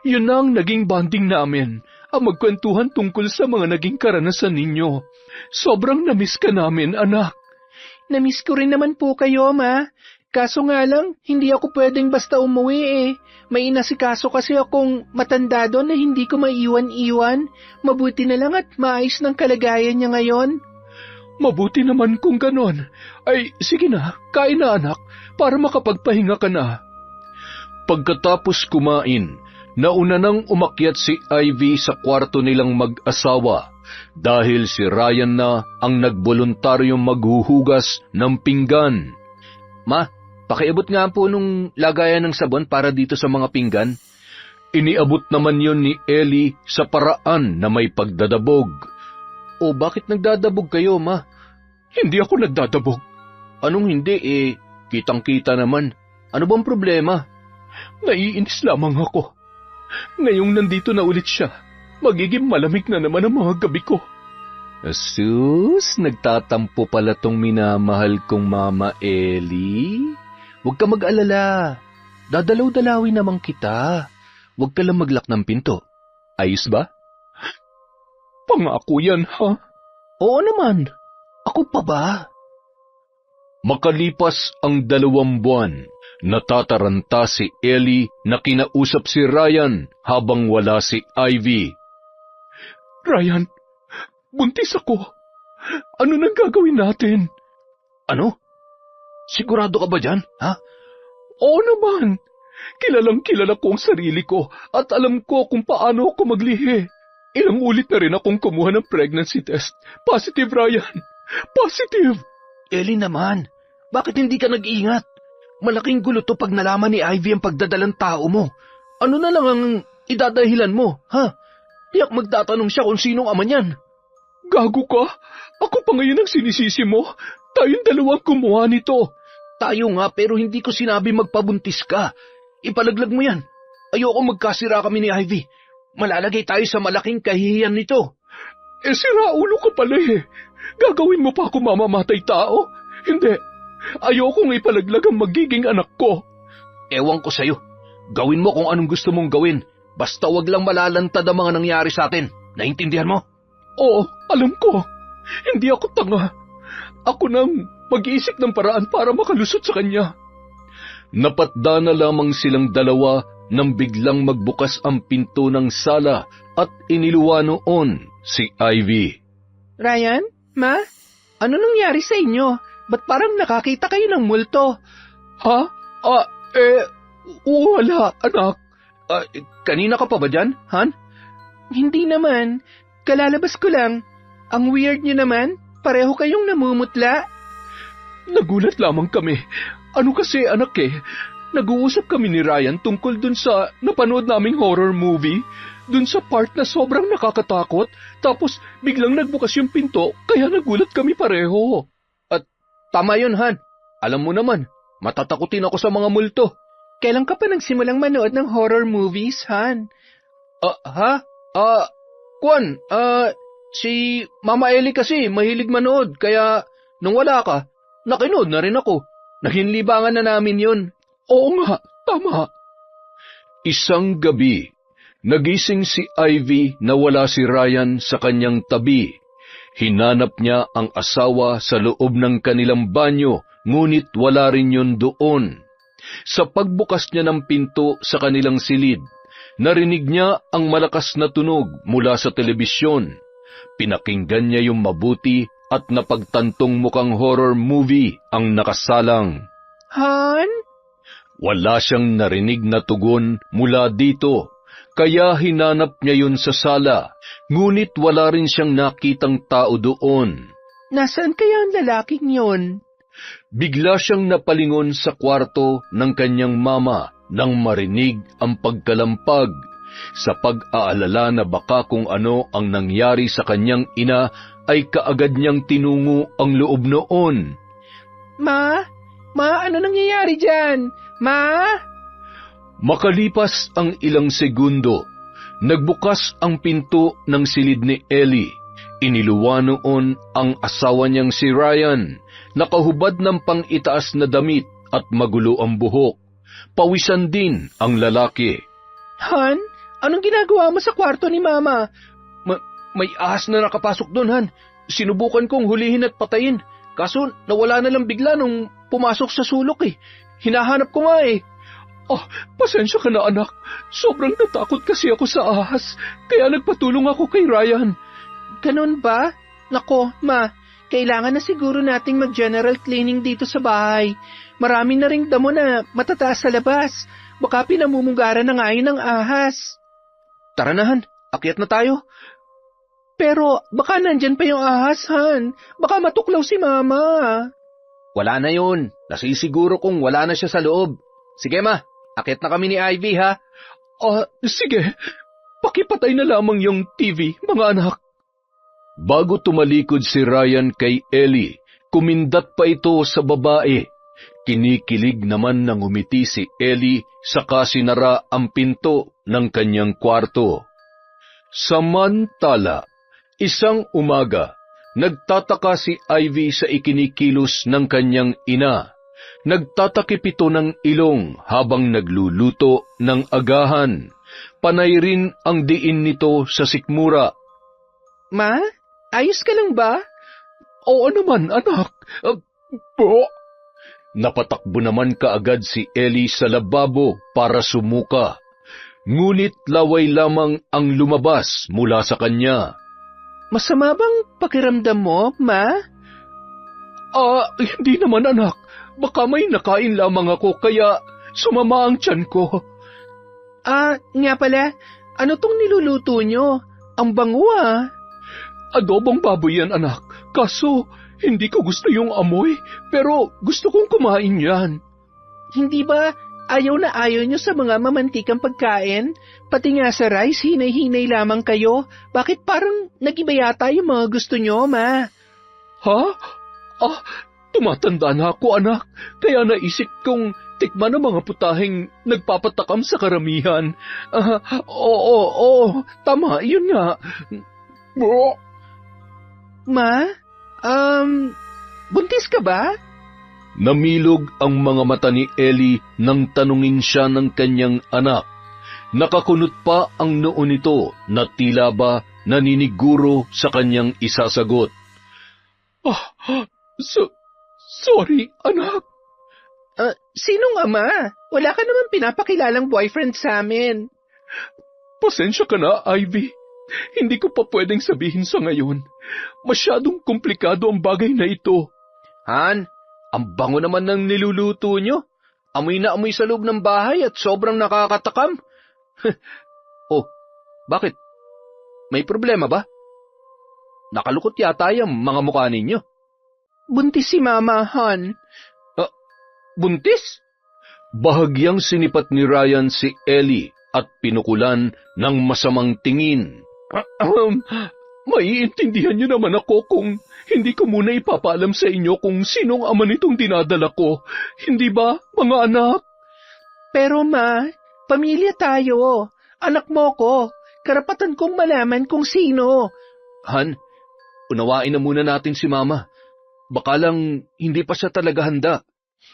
Yun na ang naging bonding namin, ang magkwentuhan tungkol sa mga naging karanasan ninyo. Sobrang namiss ka namin, anak. Namiss ko rin naman po kayo, Ma. Kaso nga lang, hindi ako pwedeng basta umuwi eh. May inasikaso kasi akong matanda doon na hindi ko maiwan-iwan. Mabuti na lang at maayos ng kalagayan niya ngayon. Mabuti naman kung ganon. Ay, sige na, kain na anak, para makapagpahinga ka na. Pagkatapos kumain, nauna nang umakyat si Ivy sa kwarto nilang mag-asawa dahil si Ryan na ang nagboluntaryong maghuhugas ng pinggan. Ma, pakiabot nga po nung lagayan ng sabon para dito sa mga pinggan. Iniabot naman yon ni Ellie sa paraan na may pagdadabog. O bakit nagdadabog kayo, Ma? Hindi ako nagdadabog. Anong hindi kitang-kita naman. Ano bang problema? Naiinis lamang ako. Ngayong nandito na ulit siya, magiging malamig na naman ang mga gabi ko. Asus, nagtatampo pala tong minamahal kong Mama Ellie. Huwag ka mag-alala. Dadalaw-dalawin naman kita. Huwag ka lang maglak ng pinto. Ayos ba? Pangako yan, ha? Oo naman. Ako pa ba? Makalipas ang 2 buwan, natataranta si Ellie na kinausap si Ryan habang wala si Ivy. Ryan, buntis ako. Ano nang gagawin natin? Ano? Sigurado ka ba dyan, ha? Oo naman. Kilalang-kilala ko ang sarili ko at alam ko kung paano ako maglihi. Ilang ulit na rin akong kumuha ng pregnancy test. Positive, Ryan. Positive. Ellie naman, bakit hindi ka nag-iingat? Malaking gulo to pag nalaman ni Ivy ang pagdadalang tao mo. Ano na lang ang idadahilan mo, ha? Tiyak magtatanong siya kung sinong ama niyan. Gago ka? Ako pa ngayon ang sinisisi mo? Tayong dalawang kumuha nito. Tayo nga pero hindi ko sinabi magpabuntis ka. Ipalaglag mo yan. Ayoko magkasira kami ni Ivy. Malalagay tayo sa malaking kahihiyan nito. Sira ulo ka pala eh. Gagawin mo pa ako mamamatay tao? Hindi. Ayokong ipalaglag ang magiging anak ko. Ewan ko sa'yo. Gawin mo kung anong gusto mong gawin. Basta wag lang malalantad ang mga nangyari sa atin. Naintindihan mo? Oo, alam ko. Hindi ako tanga. Ako nang mag-iisip ng paraan para makalusot sa kanya. Napatda na lamang silang dalawa nang biglang magbukas ang pinto ng sala at iniluwa noon si Ivy. Ryan? Ma? Ano nangyari sa inyo? Ba't parang nakakita kayo ng multo? Ha? Wala, anak. Kanina ka pa ba dyan, Han? Hindi naman. Kalalabas ko lang. Ang weird nyo naman. Pareho kayong namumutla. Nagulat lamang kami. Ano kasi, anak nag-uusap kami ni Ryan tungkol dun sa napanood naming horror movie. Dun sa part na sobrang nakakatakot. Tapos biglang nagbukas yung pinto, kaya nagulat kami pareho. Tama yun, Han. Alam mo naman, matatakutin ako sa mga multo. Kailan ka pa nagsimulang manood ng horror movies, Han? Si Mama Ellie kasi mahilig manood, kaya nung wala ka, nakinood na rin ako. Nahinlibangan na namin yun. Oo nga, tama. Isang gabi, nagising si Ivy na wala si Ryan sa kanyang tabi. Hinanap niya ang asawa sa loob ng kanilang banyo, ngunit wala rin yun doon. Sa pagbukas niya ng pinto sa kanilang silid, narinig niya ang malakas na tunog mula sa telebisyon. Pinakinggan niya yung mabuti at napagtantong mukhang horror movie ang nakasalang. Han? Wala siyang narinig na tugon mula dito, kaya hinanap niya yun sa sala, ngunit wala rin siyang nakitang tao doon. Nasaan kaya ang lalaking yon? Bigla siyang napalingon sa kwarto ng kanyang mama nang marinig ang pagkalampag. Sa pag-aalala na baka kung ano ang nangyari sa kanyang ina, ay kaagad niyang tinungo ang loob noon. Ma? Ma, ano nangyayari dyan? Ma? Makalipas ang ilang segundo, nagbukas ang pinto ng silid ni Ellie. Iniluwa noon ang asawa niyang si Ryan, nakahubad ng pang-itaas na damit at magulo ang buhok. Pawisan din ang lalaki. Han? Anong ginagawa mo sa kwarto ni Mama? May ahas na nakapasok doon, Han. Sinubukan kong hulihin at patayin. Kaso nawala na lang bigla nung pumasok sa sulok eh. Hinahanap ko nga eh. Pasensya ka na anak. Sobrang natakot kasi ako sa ahas. Kaya nagpatulong ako kay Ryan. Ganun ba? Nako, Ma, kailangan na siguro nating mag-general cleaning dito sa bahay. Marami na ring damo na matataas sa labas. Baka pinamumugaran na nga yun ng ahas. Tara na, Han. Akyat na tayo. Pero baka nandyan pa yung ahas, Han. Baka matuklaw si Mama. Wala na yun. Nasisiguro kong wala na siya sa loob. Sige, Ma. Akyat na kami ni Ivy, ha? Sige. Pakipatay na lamang yung TV, mga anak. Bago tumalikod si Ryan kay Ellie, kumindat pa ito sa babae. Kinikilig naman nang umiti si Ellie saka sinara ang pinto ng kanyang kwarto. Samantala, isang umaga, nagtataka si Ivy sa ikinikilos ng kanyang ina. Nagtatakip ito ng ilong habang nagluluto ng agahan. Panay rin ang diin nito sa sikmura. Ma, ayos ka lang ba? Oo naman, anak. Napatakbo naman kaagad si Ellie sa lababo para sumuka. Ngunit laway lamang ang lumabas mula sa kanya. Masama bang pakiramdam mo, Ma? Hindi naman anak. Baka may nakain lamang ako kaya sumama ang tiyan ko. Nga pala, ano tong niluluto nyo? Ang bango Adobong baboy yan anak. Kaso hindi ko gusto yung amoy, pero gusto kong kumain yan. Hindi ba ayaw na ayaw nyo sa mga mamantikang pagkain? Pati nga sa rice, hinay-hinay lamang kayo. Bakit parang nag-iba yata yung mga gusto nyo, Ma? Ha? Tumatanda na ako anak, kaya naisip kong tikman ang mga putaheng nagpapatakam sa karamihan. Oo, tama, yun nga. Ma? Buntis ka ba? Namilog ang mga mata ni Ellie nang tanungin siya ng kanyang anak. Nakakunot pa ang noo nito na tila ba naniniguro sa kanyang isasagot. Sorry, anak. Sinong ama? Wala ka naman pinapakilalang boyfriend sa amin. Pasensya ka na, Ivy. Hindi ko pa pwedeng sabihin sa ngayon. Masyadong komplikado ang bagay na ito. Han, ang bango naman ng niluluto nyo. Amoy na amoy sa loob ng bahay at sobrang nakakatakam. Bakit? May problema ba? Nakalukot yata yung mga mukha ninyo. Buntis si Mama, Han. Buntis? Bahagyang sinipat ni Ryan si Ellie at pinukulan ng masamang tingin. Maiintindihan niyo naman ako kung hindi ko muna ipapaalam sa inyo kung sinong ama nitong dinadala ko. Hindi ba, mga anak? Pero Ma, pamilya tayo. Anak mo ko. Karapatan kong malaman kung sino. Han, unawain na muna natin si Mama. Baka lang hindi pa siya talaga handa.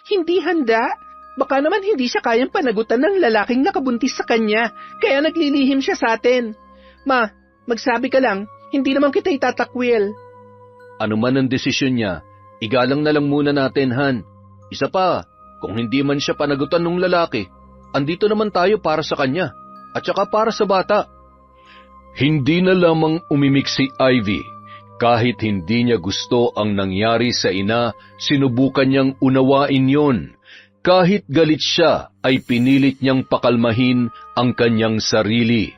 Hindi handa? Baka naman hindi siya kayang panagutan ng lalaking nakabuntis sa kanya, kaya naglilihim siya sa atin. Ma, magsabi ka lang, hindi naman kita itatakwil. Ano man ang desisyon niya, igalang na lang muna natin, Han. Isa pa, kung hindi man siya panagutan ng lalaki, andito naman tayo para sa kanya, at saka para sa bata. Hindi na lamang umimik si Ivy. Kahit hindi niya gusto ang nangyari sa ina, sinubukan niyang unawain yon. Kahit galit siya, ay pinilit niyang pakalmahin ang kanyang sarili.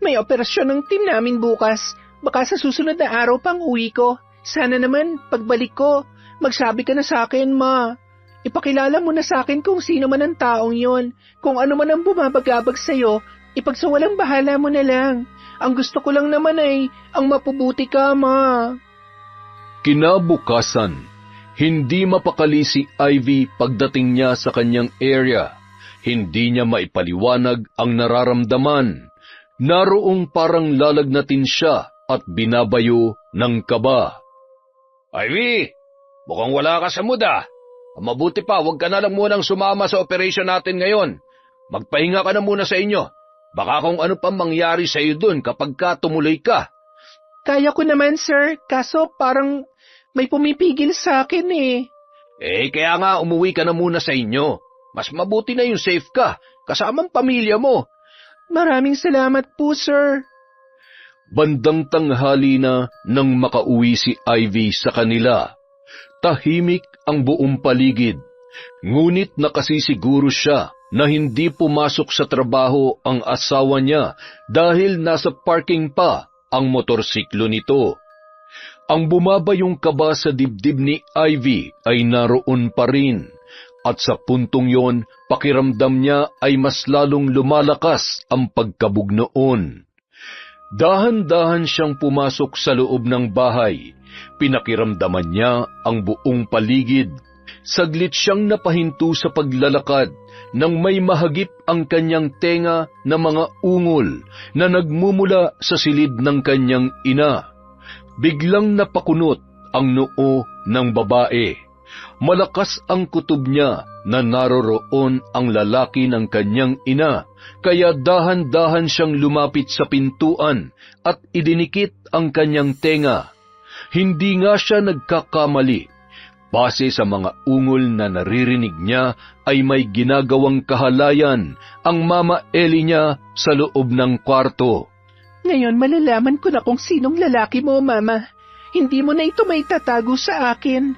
May operasyon ng team namin bukas. Baka sa susunod na araw pang uwi ko. Sana naman, pagbalik ko, magsabi ka na sa akin, Ma. Ipakilala mo na sa akin kung sino man ang taong yon. Kung ano man ang bumabagabag sa'yo, ipagsawalang bahala mo na lang. Ang gusto ko lang naman ay, ang mapubuti ka, Ma. Kinabukasan, hindi mapakali si Ivy pagdating niya sa kanyang area. Hindi niya maipaliwanag ang nararamdaman. Naroong parang lalagnatin siya at binabayo ng kaba. Ivy, mukhang wala ka sa mood ah. Mabuti pa, huwag ka na lang munang sumama sa operation natin ngayon. Magpahinga ka na muna sa inyo. Baka kung ano pa mangyari sa iyo dun kapag ka tumuloy ka. Kaya ko naman, sir. Kaso parang may pumipigil sa akin eh. Kaya nga umuwi ka na muna sa inyo. Mas mabuti na yung safe ka, kasamang pamilya mo. Maraming salamat po, sir. Bandang tanghali na nang makauwi si Ivy sa kanila. Tahimik ang buong paligid. Ngunit nakasisiguro siya na hindi pumasok sa trabaho ang asawa niya dahil nasa parking pa ang motorsiklo nito. Ang bumabayong kaba sa dibdib ni Ivy ay naroon pa rin. At sa puntong yon, pakiramdam niya ay mas lalong lumalakas ang pagkabog noon. Dahan-dahan siyang pumasok sa loob ng bahay. Pinakiramdaman niya ang buong paligid. Saglit siyang napahinto sa paglalakad nang may mahagip ang kanyang tenga na mga ungol na nagmumula sa silid ng kanyang ina. Biglang napakunot ang noo ng babae. Malakas ang kutob niya na naroroon ang lalaki ng kanyang ina, kaya dahan-dahan siyang lumapit sa pintuan at idinikit ang kanyang tenga. Hindi nga siya nagkakamali. Base sa mga ungol na naririnig niya ay may ginagawang kahalayan ang Mama Ellie niya sa loob ng kwarto. Ngayon malalaman ko na kung sinong lalaki mo, Mama. Hindi mo na ito may tatago sa akin.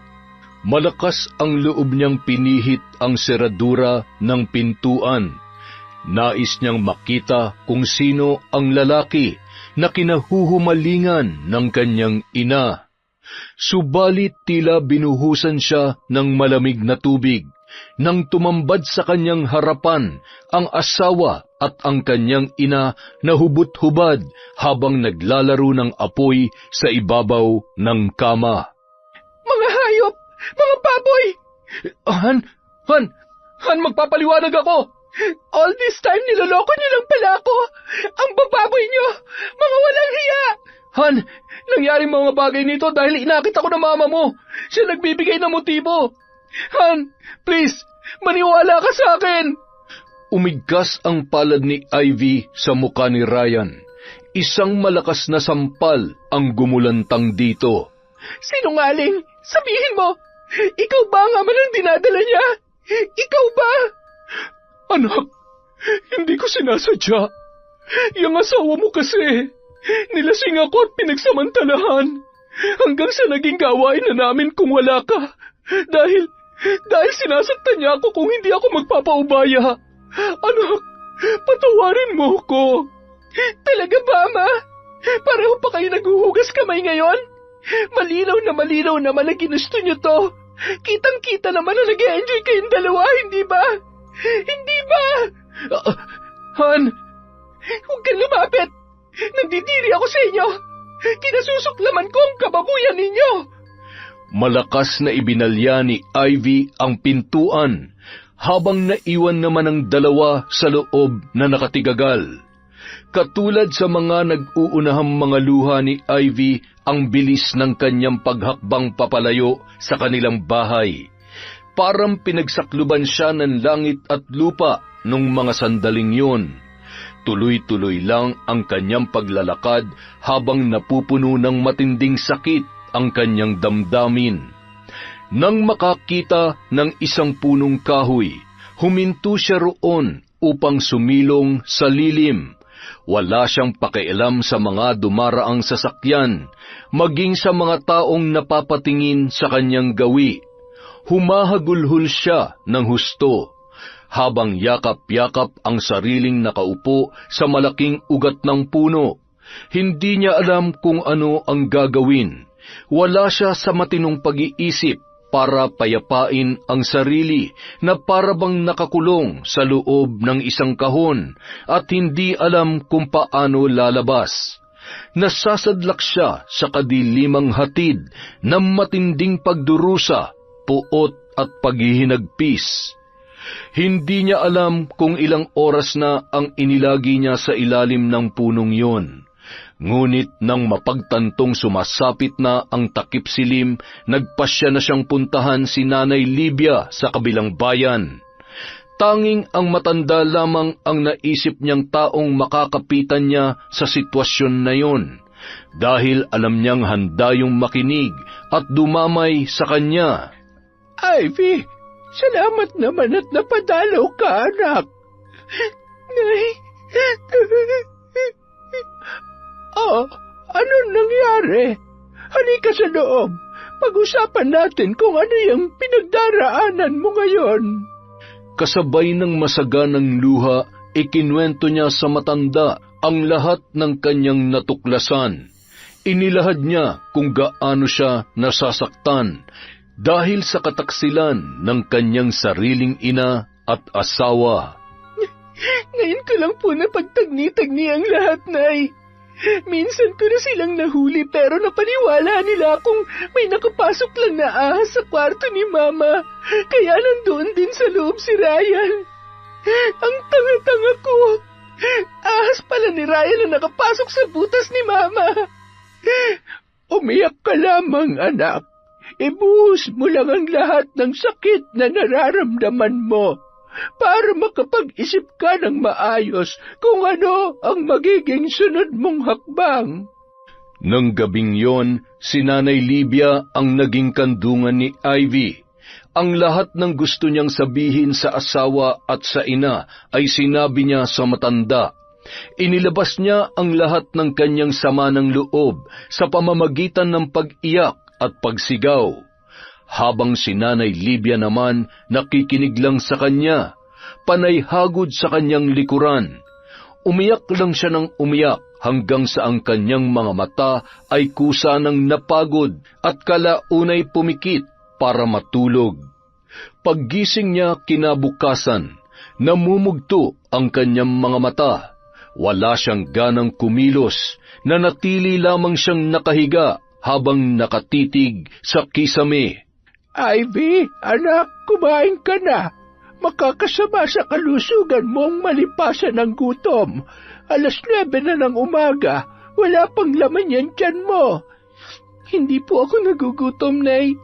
Malakas ang loob niyang pinihit ang seradura ng pintuan. Nais niyang makita kung sino ang lalaki na kinahuhumalingan ng kanyang ina. Subalit tila binuhusan siya ng malamig na tubig nang tumambad sa kanyang harapan ang asawa at ang kanyang ina na hubot-hubad habang naglalaro ng apoy sa ibabaw ng kama. Mga hayop! Mga baboy! Han, magpapaliwanag ako! All this time niloloko niyo lang pala ako! Ang bababoy niyo! Mga walang hiya! Han, nangyari mga bagay nito dahil inakit ako ng mama mo. Siya nagbibigay ng motibo. Han, please, maniwala ka sa akin! Umigkas ang palad ni Ivy sa muka ni Ryan. Isang malakas na sampal ang gumulantang dito. Sinungaling! Sabihin mo! Ikaw ba ang ama ng dinadala niya? Ikaw ba? Anak, hindi ko sinasadya. Yung asawa mo kasi, nilasing ako at pinagsamantalahan. Hanggang sa naging gawain na namin kung wala ka. Dahil sinasaktan niya ako kung hindi ako magpapaubaya. Anak, patawarin mo ko. Talaga ba, Ama? Pareho pa kayo naghuhugas kamay ngayon? Malinaw naman na ginusto niyo to. Kitang-kita naman na nag-e-enjoy kayong dalawa, hindi ba? Hindi ba? Han! Huwag kang lumapit! Nandidiri ako sa inyo! Kinasusuklaman ko ang kababuyan ninyo! Malakas na ibinalya ni Ivy ang pintuan, habang naiwan naman ang dalawa sa loob na nakatigagal. Katulad sa mga nag-uunahang mga luha ni Ivy ang bilis ng kanyang paghakbang papalayo sa kanilang bahay. Parang pinagsakluban siya ng langit at lupa nung mga sandaling yun. Tuloy-tuloy lang ang kanyang paglalakad habang napupuno ng matinding sakit ang kanyang damdamin. Nang makakita ng isang punong kahoy, huminto siya roon upang sumilong sa lilim. Wala siyang pakialam sa mga dumaraang sasakyan, maging sa mga taong napapatingin sa kanyang gawi. Humahagulhol siya ng husto, habang yakap-yakap ang sariling nakaupo sa malaking ugat ng puno. Hindi niya alam kung ano ang gagawin. Wala siya sa matinong pag-iisip para payapain ang sarili na parabang nakakulong sa loob ng isang kahon at hindi alam kung paano lalabas. Nasasadlak siya sa kadilimang hatid ng matinding pagdurusa, puot at paghihinagpis. Hindi niya alam kung ilang oras na ang inilagi niya sa ilalim ng punong yun. Ngunit nang mapagtantong sumasapit na ang takip silim, nagpasya na siyang puntahan si Nanay Libia sa kabilang bayan. Tanging ang matanda lamang ang naisip niyang taong makakapitan niya sa sitwasyon na yon, dahil alam niyang handa yung makinig at dumamay sa kanya. Ivy, salamat naman at napadalaw ka, anak. Nay, Oh, anong nangyari? Halika sa loob. Pag-usapan natin kung ano yung pinagdaraanan mo ngayon. Kasabay ng masaganang luha, ikinwento niya sa matanda ang lahat ng kanyang natuklasan. Inilahad niya kung gaano siya nasasaktan dahil sa kataksilan ng kanyang sariling ina at asawa. ngayon ko lang po napagtagni-tagni ang lahat, Nay. Minsan ko na silang nahuli pero napaniwala nila akong may nakapasok lang na ahas sa kwarto ni Mama. Kaya nandoon din sa loob si Ryan. Ang tanga-tanga ko. Ahas pala ni Ryan na nakapasok sa butas ni Mama. Umiyak ka lamang, anak. Ibuhos mo lang ang lahat ng sakit na nararamdaman mo para makapag-isip ka ng maayos kung ano ang magiging sunod mong hakbang. Nang gabing yon, si Nanay Libia ang naging kandungan ni Ivy. Ang lahat ng gusto niyang sabihin sa asawa at sa ina ay sinabi niya sa matanda. Inilabas niya ang lahat ng kanyang sama ng loob sa pamamagitan ng pag-iyak at pagsigaw. Habang si Nanay Libia naman nakikinig lang sa kanya, panay hagod sa kanyang likuran. Umiyak lang siya ng umiyak hanggang sa ang kanyang mga mata ay kusa ng napagod at kalaunay pumikit para matulog. Paggising niya kinabukasan, namumugto ang kanyang mga mata. Wala siyang ganang kumilos, nanatili lamang siyang nakahiga habang nakatitig sa kisame. Ivy, anak, kumain ka na. Makakasama sa kalusugan mong malipasan ng gutom. 9:00 na ng umaga, wala pang laman yan tiyan mo. Hindi po ako nagugutom, Nay.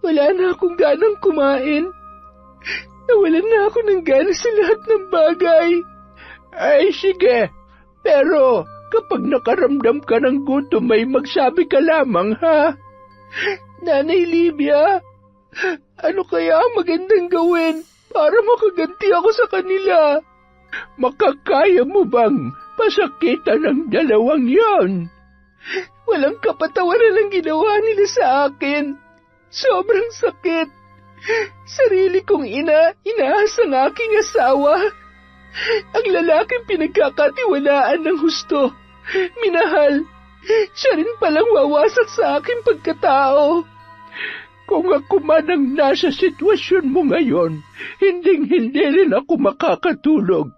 Wala na akong ganang kumain. Nawalan na ako ng gana sa lahat ng bagay. Ay, sige. Pero kapag nakaramdam ka ng gutom, may magsabi ka lamang, ha? Nanay Libia, ano kaya ang magandang gawin para makaganti ako sa kanila? Makakaya mo bang pasakitan ng dalawang yon? Walang kapatawaran ang ginawa nila sa akin. Sobrang sakit. Sarili kong inaahas ang aking asawa. Ang lalaking pinagkakatiwalaan ng husto, minahal, siya rin palang wawasak sa aking pagkatao. Kung ako man ang nasa sitwasyon mo ngayon, hindi rin ako makakatulog.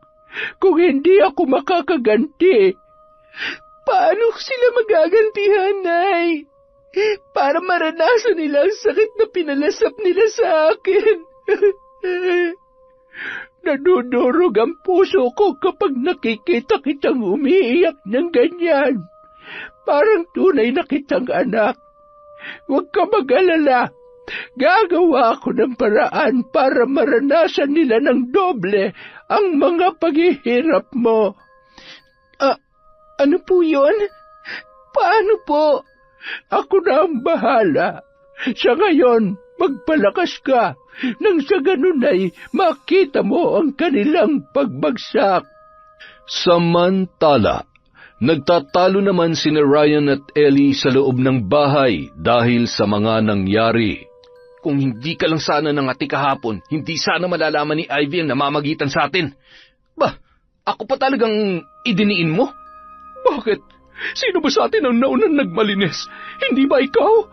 Kung hindi ako makakaganti, paano sila magagantihan, Nay? Para maranasan nila ang sakit na pinalasap nila sa akin. Nadudurog ang puso ko kapag nakikita kitang umiiyak ng ganyan. Parang tunay na kitang anak. Huwag ka mag-alala. Gagawa ako ng paraan para maranasan nila ng doble ang mga paghihirap mo. Ano po yun? Paano po? Ako na ang bahala. Sa ngayon, magpalakas ka nang sa ganun ay makita mo ang kanilang pagbagsak. Samantala, nagtatalo naman sina Ryan at Ellie sa loob ng bahay dahil sa mga nangyari. Kung hindi ka lang sana nangati kahapon, hindi sana malalaman ni Ivy ang namamagitan sa atin. Bah, ako pa talagang idiniin mo? Bakit? Sino ba sa atin ang naunang nagmalinis? Hindi ba ikaw?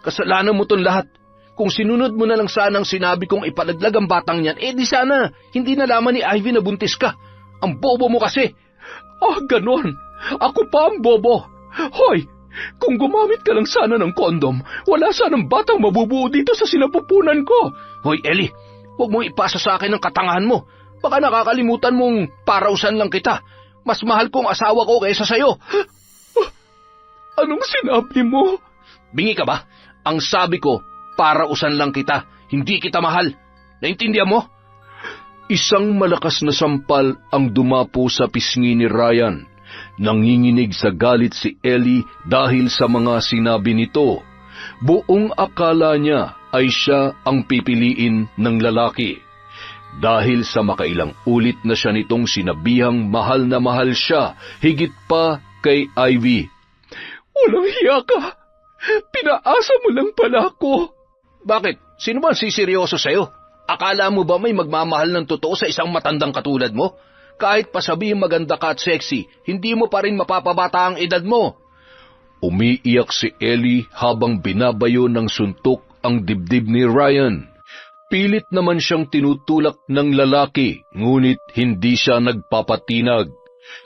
Kasalanan mo ton lahat. Kung sinunod mo na lang sana ang sinabi kong ipalaglag ang batang yan, di sana, hindi nalaman ni Ivy na buntis ka. Ang bobo mo kasi. Ganon. Ako pa ang bobo. Hoy, kung gumamit ka lang sana ng kondom, wala sanang batang mabubuo dito sa sinapupunan ko. Hoy, Ellie, huwag mong ipasa sa akin ang katangahan mo. Baka nakakalimutan mong parausan lang kita. Mas mahal kong asawa ko kaysa sayo. Anong sinabi mo? Bingi ka ba? Ang sabi ko, parausan lang kita. Hindi kita mahal. Naintindihan mo? Isang malakas na sampal ang dumapo sa pisngi ni Ryan. Nanginginig sa galit si Ellie dahil sa mga sinabi nito. Buong akala niya ay siya ang pipiliin ng lalaki. Dahil sa makailang ulit na siya nitong sinabihang mahal na mahal siya, higit pa kay Ivy. Walang hiya ka! Pinaasa mo lang pala ako! Bakit? Sino ba siseryoso sa'yo? Akala mo ba may magmamahal ng totoo sa isang matandang katulad mo? Kahit pa sabihin maganda ka at sexy, hindi mo pa rin mapapabata ang edad mo. Umiiyak si Ellie habang binabayo ng suntok ang dibdib ni Ryan. Pilit naman siyang tinutulak ng lalaki, ngunit hindi siya nagpapatinag.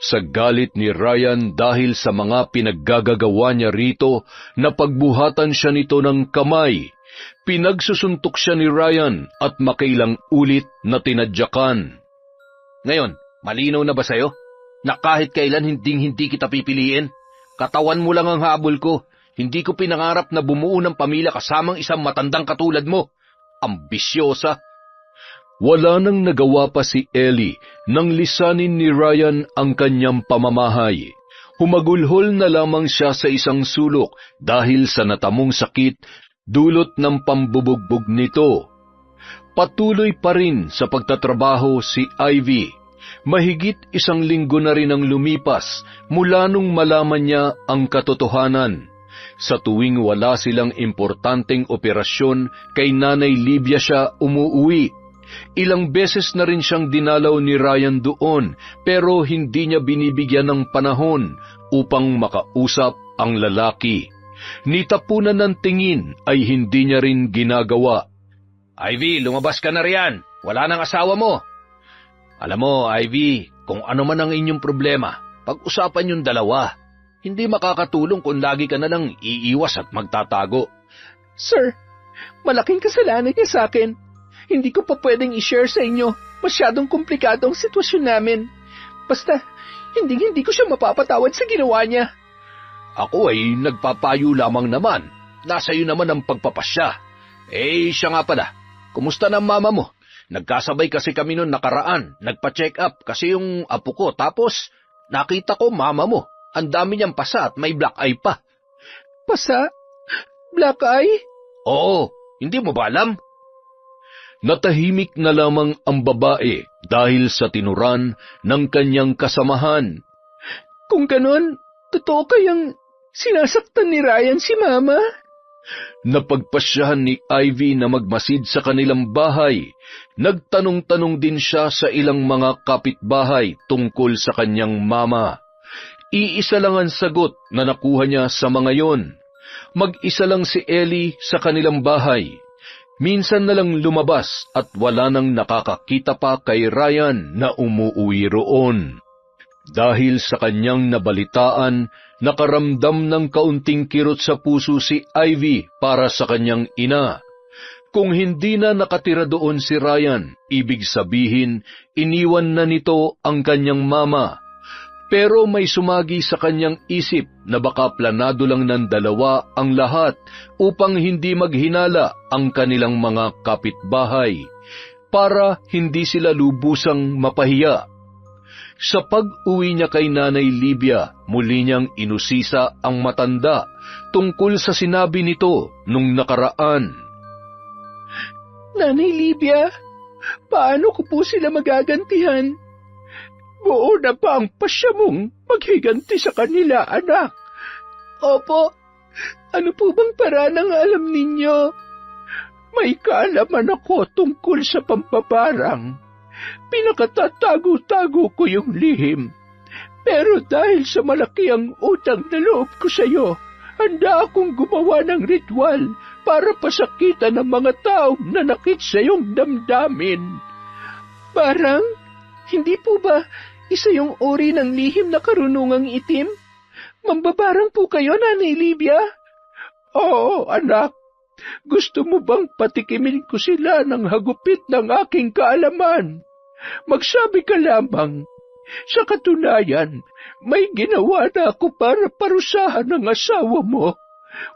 Sa galit ni Ryan dahil sa mga pinaggagawa niya rito, napagbuhatan siya nito ng kamay. Pinagsusuntok siya ni Ryan at makailang ulit na tinadyakan. Ngayon, malinaw na ba sa'yo? Na kahit kailan hindi kita pipiliin? Katawan mo lang ang habol ko. Hindi ko pinangarap na bumuo ng pamilya kasamang isang matandang katulad mo. Ambisyosa. Wala nang nagawa pa si Ellie nang lisanin ni Ryan ang kanyang pamamahay. Humagulhol na lamang siya sa isang sulok dahil sa natamong sakit dulot ng pambubugbog nito. Patuloy pa rin sa pagtatrabaho si Ivy. Mahigit 1 linggo na rin ang lumipas mula nung malaman niya ang katotohanan. Sa tuwing wala silang importanteng operasyon, kay Nanay Libya siya umuuwi. Ilang beses na rin siyang dinalaw ni Ryan doon, pero hindi niya binibigyan ng panahon upang makausap ang lalaki. Nitapunan ng tingin ay hindi niya rin ginagawa. Ivy, lumabas ka na riyan. Wala nang asawa mo. Alam mo, Ivy, kung ano man ang inyong problema, pag-usapan yung dalawa. Hindi makakatulong kung lagi ka na lang iiwas at magtatago. Sir, malaking kasalanan niya sa akin. Hindi ko pa pwedeng i-share sa inyo. Masyadong komplikado ang sitwasyon namin. Basta, hindi ko siya mapapatawad sa ginawa niya. Ako ay nagpapayo lamang naman. Nasa iyo naman ang pagpapasya. Siya nga pala. Kumusta na mama mo? Nagkasabay kasi kami noon nakaraan. Nagpa-check up kasi yung apo ko. Tapos, nakita ko mama mo. Ang dami niyang pasa at may black eye pa. Pasa? Black eye? Oo, hindi mo ba alam? Natahimik na lamang ang babae dahil sa tinuran ng kanyang kasamahan. Kung ganon, totoo kayang sinasaktan ni Ryan si Mama? Napagpasyahan ni Ivy na magmasid sa kanilang bahay. Nagtanong-tanong din siya sa ilang mga kapitbahay tungkol sa kanyang mama. Iisa lang ang sagot na nakuha niya sa mga yon. Mag-isa lang si Ellie sa kanilang bahay. Minsan na lang lumabas at wala nang nakakakita pa kay Ryan na umuuwi roon. Dahil sa kanyang nabalitaan, nakaramdam ng kaunting kirot sa puso si Ivy para sa kanyang ina. Kung hindi na nakatira doon si Ryan, ibig sabihin, iniwan na nito ang kanyang mama. Pero may sumagi sa kanyang isip na baka planado lang ng dalawa ang lahat upang hindi maghinala ang kanilang mga kapitbahay, para hindi sila lubusang mapahiya. Sa pag-uwi niya kay Nanay Libya, muli niyang inusisa ang matanda tungkol sa sinabi nito nung nakaraan. Nanay Libya, paano ko po sila magagantihan? Buo na pa ang pasya mong maghiganti sa kanila, anak. Opo, ano po bang paraan ang alam ninyo? May kaalaman ako tungkol sa pampabarang. Pinakatatago-tago ko yung lihim. Pero dahil sa malaki ang utang na loob ko sa iyo, handa akong gumawa ng ritual para pasakitan ng mga taong nanakit sa iyong damdamin. Barang, hindi po ba isa yung uri ng lihim na karunungang itim? Mambabarang po kayo, Nanay Livia? Oo, anak. Gusto mo bang patikimin ko sila ng hagupit ng aking kaalaman? Magsabi ka lamang. Sa katunayan, may ginawa na ako para parusahan ang asawa mo.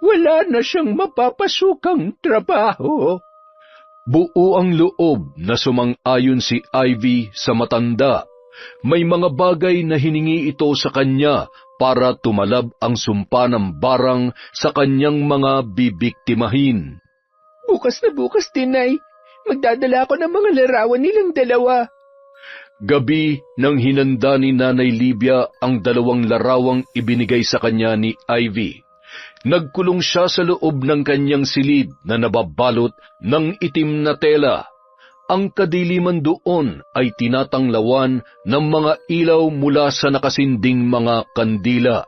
Wala na siyang mapapasukang trabaho. Buo ang loob na sumang-ayon si Ivy sa matanda. May mga bagay na hiningi ito sa kanya para tumalab ang sumpa ng barang sa kanyang mga bibiktimahin. Bukas na bukas din, Nay. Magdadala ako ng mga larawan nilang dalawa. Gabi nang hinanda ni Nanay Livia ang 2 larawang ibinigay sa kanya ni Ivy. Nagkulong siya sa loob ng kanyang silid na nababalot ng itim na tela. Ang kadiliman doon ay tinatanglawan ng mga ilaw mula sa nakasinding mga kandila.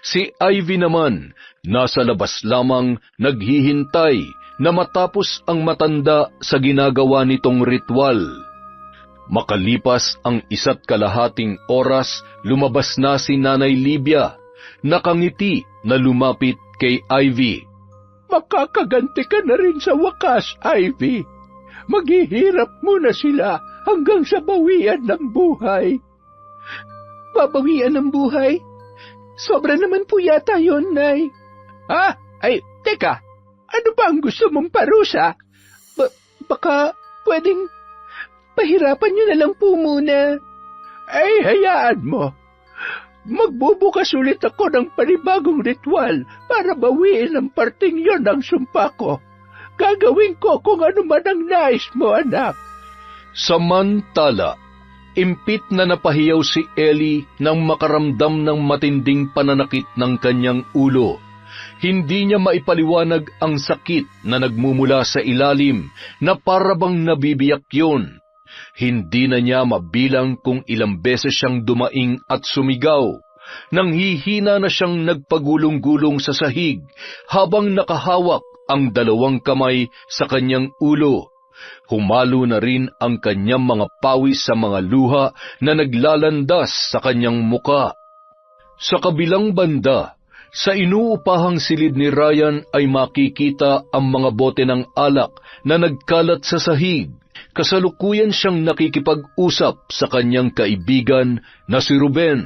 Si Ivy naman, nasa labas lamang naghihintay na matapos ang matanda sa ginagawa nitong ritual. Makalipas ang 1.5 oras, lumabas na si Nanay Livia, nakangiti na lumapit kay Ivy. Makakaganti ka na rin sa wakas, Ivy. Maghihirap muna sila hanggang sa bawian ng buhay. Babawian ng buhay? Sobra naman po yata yun, Nay. Ay, teka. Ano ba ang gusto mong parusa? Baka pwedeng pahirapan nyo na lang po muna. Ay, hayaan mo. Magbubukas ulit ako ng panibagong ritual para bawiin ang parting yon ng sumpa ko. Gagawin ko kung ano man ang nais mo, anak. Samantala, impit na napahiyaw si Ellie nang makaramdam ng matinding pananakit ng kanyang ulo. Hindi niya maipaliwanag ang sakit na nagmumula sa ilalim na parabang nabibiyak yun. Hindi na niya mabilang kung ilang beses siyang dumaing at sumigaw. Nang hihina na siyang nagpagulong-gulong sa sahig habang nakahawak ang 2 kamay sa kanyang ulo. Humalo na rin ang kanyang mga pawis sa mga luha na naglalandas sa kanyang muka. Sa kabilang banda, sa inuupahang silid ni Ryan ay makikita ang mga bote ng alak na nagkalat sa sahig. Kasalukuyan siyang nakikipag-usap sa kanyang kaibigan na si Ruben.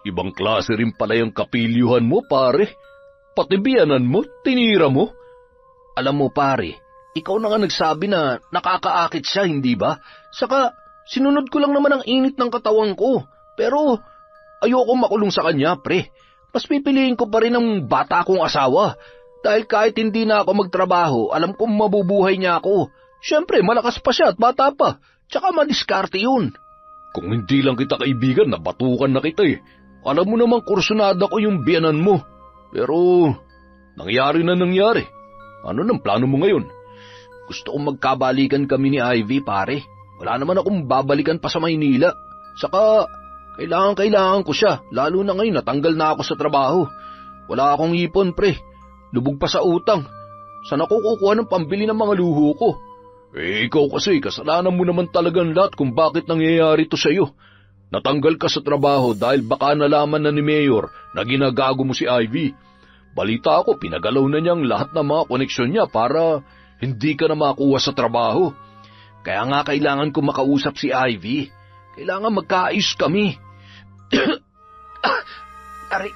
Ibang klase rin pala yung kapilyuhan mo, pare. Pati biyanan mo, tinira mo. Alam mo, pare, ikaw na nga nagsabi na nakakaakit siya, hindi ba? Saka, sinunod ko lang naman ang init ng katawan ko. Pero, ayoko makulong sa kanya, pre. Mas pipiliin ko pa rin ang bata kong asawa. Dahil kahit hindi na ako magtrabaho, alam kong mabubuhay niya ako. Siyempre, malakas pa siya at bata pa. Tsaka madiskarte yun. Kung hindi lang kita kaibigan, nabatukan na kita eh. Alam mo namang kursunada ko yung biyanan mo. Pero, nangyari na nangyari. Ano nang plano mo ngayon? Gusto kong magkabalikan kami ni Ivy, pare. Wala naman akong babalikan pa sa Maynila. Saka, kailangan ko siya. Lalo na ngayon, natanggal na ako sa trabaho. Wala akong ipon, pre. Lubog pa sa utang. Saan ako kukuha ng pambili ng mga luho ko? Ikaw kasi, kasalanan mo naman talagang lahat kung bakit nangyayari to sa'yo. Natanggal ka sa trabaho dahil baka nalaman na ni Mayor na ginagago mo si Ivy. Balita ako, pinagalaw na niyang lahat ng mga koneksyon niya para hindi ka na makuha sa trabaho. Kaya nga kailangan ko makausap si Ivy. Kailangan magkaayos kami. Aray.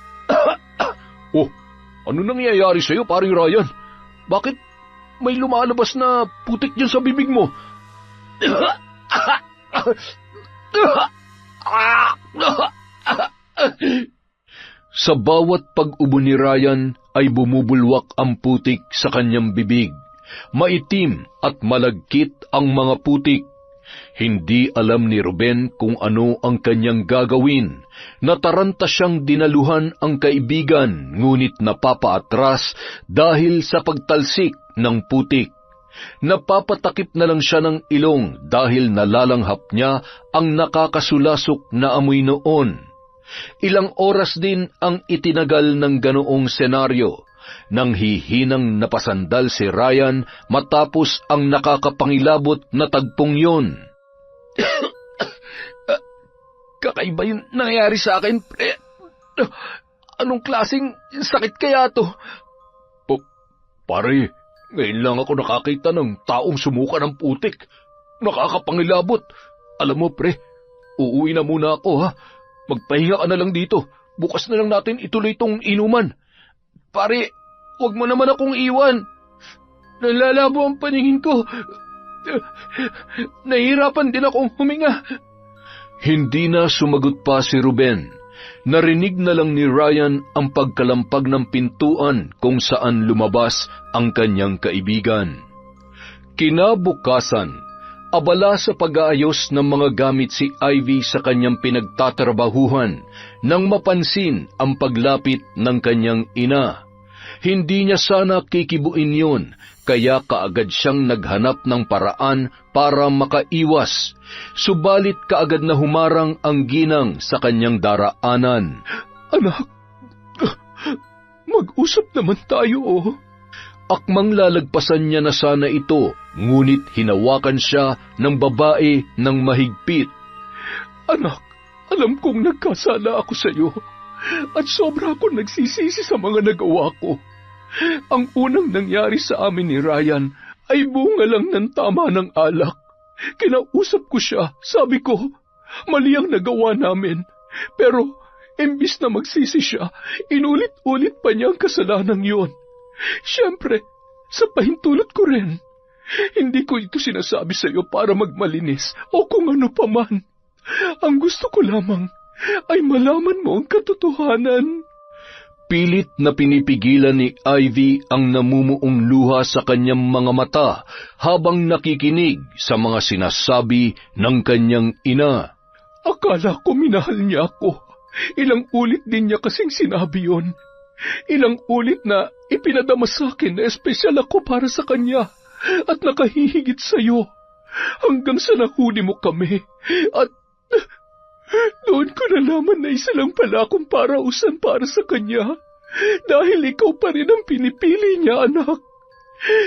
Oh, ano nangyayari sa'yo, paring Ryan? Bakit may lumalabas na putik dyan sa bibig mo? Sa bawat pag-ubo ni Ryan ay bumubulwak ang putik sa kanyang bibig. Maitim at malagkit ang mga putik. Hindi alam ni Ruben kung ano ang kanyang gagawin. Nataranta siyang dinaluhan ang kaibigan, ngunit napapaatras dahil sa pagtalsik ng putik. Napapatakip na lang siya ng ilong dahil nalalanghap niya ang nakakasulasok na amoy noon. Ilang oras din ang itinagal ng ganoong senaryo nang hihinang napasandal si Ryan matapos ang nakakapangilabot na tagpong yun. Kakaiba yung nangyayari sa akin, pre. Anong klaseng sakit kaya to? Pare, ngayon lang ako nakakita ng taong sumuka ng putik. Nakakapangilabot. Alam mo, pre, uuwi na muna ako, ha? Magpahinga ka na lang dito. Bukas na lang natin ituloy tong inuman. Pare, huwag mo naman akong iwan. Nalalabo ang paningin ko. Nahihirapan din akong huminga. Hindi na sumagot pa si Ruben. Narinig na lang ni Ryan ang pagkalampag ng pintuan kung saan lumabas ang kanyang kaibigan. Kinabukasan, abala sa pag-aayos ng mga gamit si Ivy sa kanyang pinagtatrabahuhan nang mapansin ang paglapit ng kanyang ina. Hindi niya sana kikibuin yun, kaya kaagad siyang naghanap ng paraan para makaiwas. Subalit kaagad na humarang ang ginang sa kanyang daraanan. Anak, mag-usap naman tayo, oh. Akmang lalagpasan niya na sana ito, ngunit hinawakan siya ng babae ng mahigpit. Anak, alam kong nagkasala ako sa iyo at sobra akong nagsisisi sa mga nagawa ko. Ang unang nangyari sa amin ni Ryan ay bunga lang ng tama ng alak. Kinausap ko siya, sabi ko, mali ang nagawa namin. Pero, imbis na magsisi siya, inulit-ulit pa niya ang kasalanang yun. Siyempre, sa pahintulot ko rin. Hindi ko ito sinasabi sa iyo para magmalinis o kung ano pa man. Ang gusto ko lamang ay malaman mo ang katotohanan. Pilit na pinipigilan ni Ivy ang namumuong luha sa kanyang mga mata habang nakikinig sa mga sinasabi ng kanyang ina. Akala ko minahal niya ako. Ilang ulit din niya kasing sinabi yon. Ilang ulit na ipinadama sa akin na espesyal ako para sa kanya at nakahihigit sa iyo. Hanggang sa nahuli mo kami at doon ko nalaman na isa lang pala akong parausan para sa kanya dahil ikaw pa rin ang pinipili niya, anak.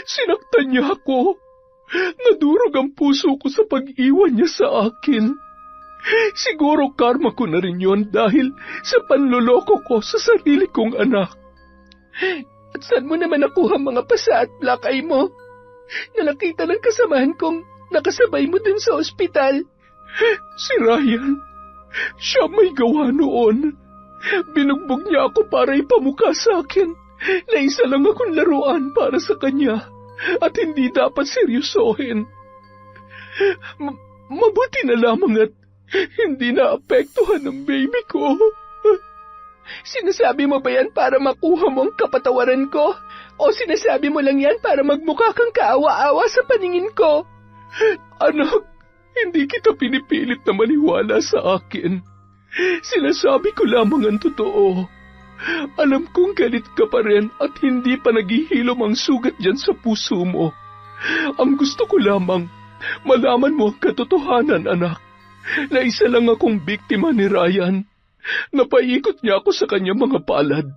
Sinaktan niya ako. Nadurog ang puso ko sa pag-iwan niya sa akin. Siguro karma ko na rin yon dahil sa panloloko ko sa sarili kong anak. At saan mo naman nakuha mga pasa at black eye mo? Nalakita ng kasamahan kong nakasabay mo dun sa ospital. Si Ryan, siya may gawa noon. Binugbog niya ako para ipamukha sa akin na isa lang akong laruan para sa kanya at hindi dapat seryosohin. Mabuti na lamang at hindi naapektuhan ng baby ko. Sinasabi mo ba yan para makuha mo ang kapatawaran ko? O sinasabi mo lang yan para magmukha kang kaawa-awa sa paningin ko? Anak, hindi kita pinipilit na maniwala sa akin. Sinasabi ko lamang ang totoo. Alam kong galit ka pa rin at hindi pa naghihilom ang sugat dyan sa puso mo. Ang gusto ko lamang, malaman mo ang katotohanan, anak, na isa lang akong biktima ni Ryan. Napaikot niya ako sa kanyang mga palad.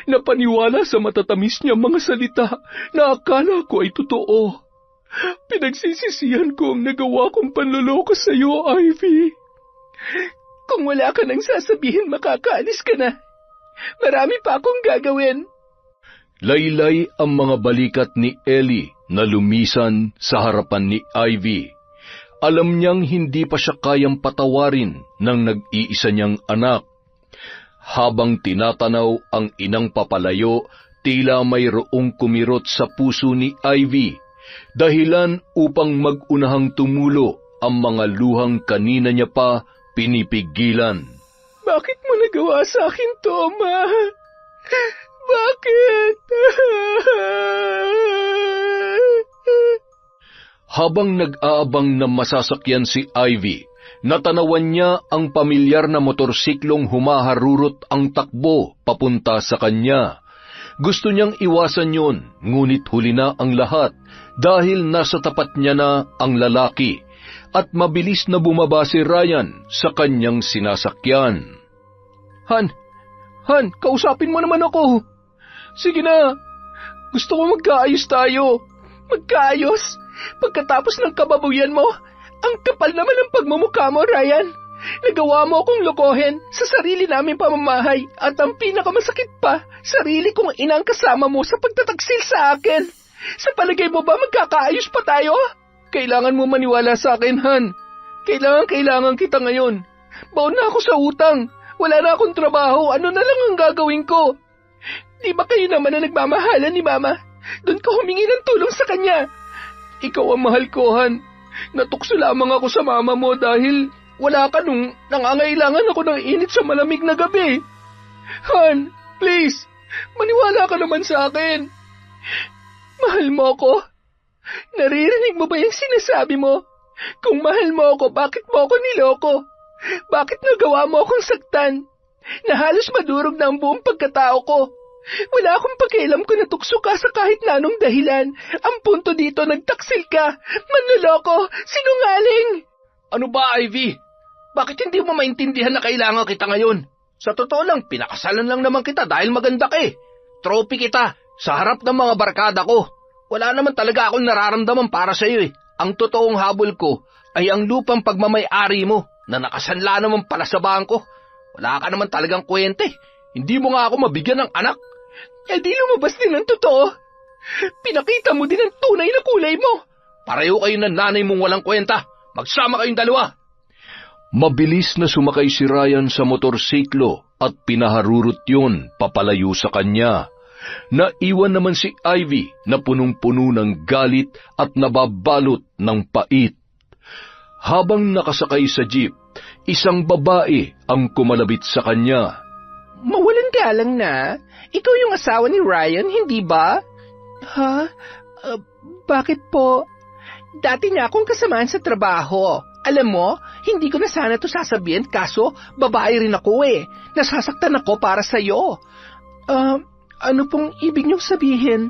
Napaniwala sa matatamis niya mga salita na akala ko ay totoo. Pinagsisisihan ko ang nagawa kong panloloko sa iyo, Ivy. Kung wala ka nang sasabihin, makakaalis ka na. Marami pa akong gagawin. Laylay ang mga balikat ni Ellie na lumisan sa harapan ni Ivy. Alam niyang hindi pa siya kayang patawarin ng nag-iisa niyang anak. Habang tinatanaw ang inang papalayo, tila mayroong kumirot sa puso ni Ivy, dahilan upang mag-unahang tumulo ang mga luhang kanina niya pa pinipigilan. Bakit mo nagawa sa akin to, Ma? Bakit? Habang nag-aabang na masasakyan si Ivy, natanawan niya ang pamilyar na motorsiklong humaharurot ang takbo papunta sa kanya. Gusto niyang iwasan yon, ngunit huli na ang lahat dahil nasa tapat niya na ang lalaki at mabilis na bumaba si Ryan sa kanyang sinasakyan. Han, kausapin mo naman ako. Sige na, gusto ko magkaayos tayo. Magkaayos? Pagkatapos ng kababuyan mo, ang kapal naman ng pagmumukha mo, Ryan. Nagawa mo akong lokohin sa sarili naming pamamahay at ang pinakamasakit pa, sarili kong inang kasama mo sa pagtataksil sa akin. Sa palagay mo ba magkakaayos pa tayo? Kailangan mo maniwala sa akin, Han. Kailangan kita ngayon. Baon na ako sa utang. Wala na akong trabaho. Ano na lang ang gagawin ko? Di ba kayo naman na nagmamahalan ni Mama? Doon ka humingi ng tulong sa kanya. Ikaw ang mahal ko, Han. Natukso lamang ako sa mama mo dahil wala ka nung nangangailangan ako ng init sa malamig na gabi. Han, please, maniwala ka naman sa akin. Mahal mo ako? Naririnig mo ba yung sinasabi mo? Kung mahal mo ako, bakit mo ako niloko? Bakit nagawa mo akong saktan? Na halos madurog na ang buong pagkatao ko. Wala akong pakialam kung natukso ka sa kahit na anong dahilan. Ang punto dito, nagtaksil ka. Manloloko, sinungaling. Ano ba, Ivy? Bakit hindi mo maintindihan na kailangan kita ngayon? Sa totoo lang, pinakasalan lang naman kita dahil maganda ka eh. Trophy kita sa harap ng mga barkada ko. Wala naman talaga akong nararamdaman para sa iyo eh. Ang totoong habol ko ay ang lupang pagmamay-ari mo na nakasanla naman pala sa bangko. Wala ka naman talagang kwente. Hindi mo nga ako mabigyan ng anak. Eh di lumabas din ang totoo. Pinakita mo din ang tunay na kulay mo. Pareho kayo ng nanay mong walang kwenta. Magsama kayong dalawa. Mabilis na sumakay si Ryan sa motorsiklo at pinaharurot yun papalayo sa kanya. Naiwan naman si Ivy na punong-puno ng galit at nababalot ng pait. Habang nakasakay sa jeep, isang babae ang kumalabit sa kanya. Mawalang galang na. Ikaw yung asawa ni Ryan, hindi ba? Ha? Bakit po? Dati na akong kasamaan sa trabaho. Alam mo, hindi ko na sana to sasabihin kaso babae rin ako eh. Nasasaktan ako para sa'yo. Ano pong ibig niyong sabihin?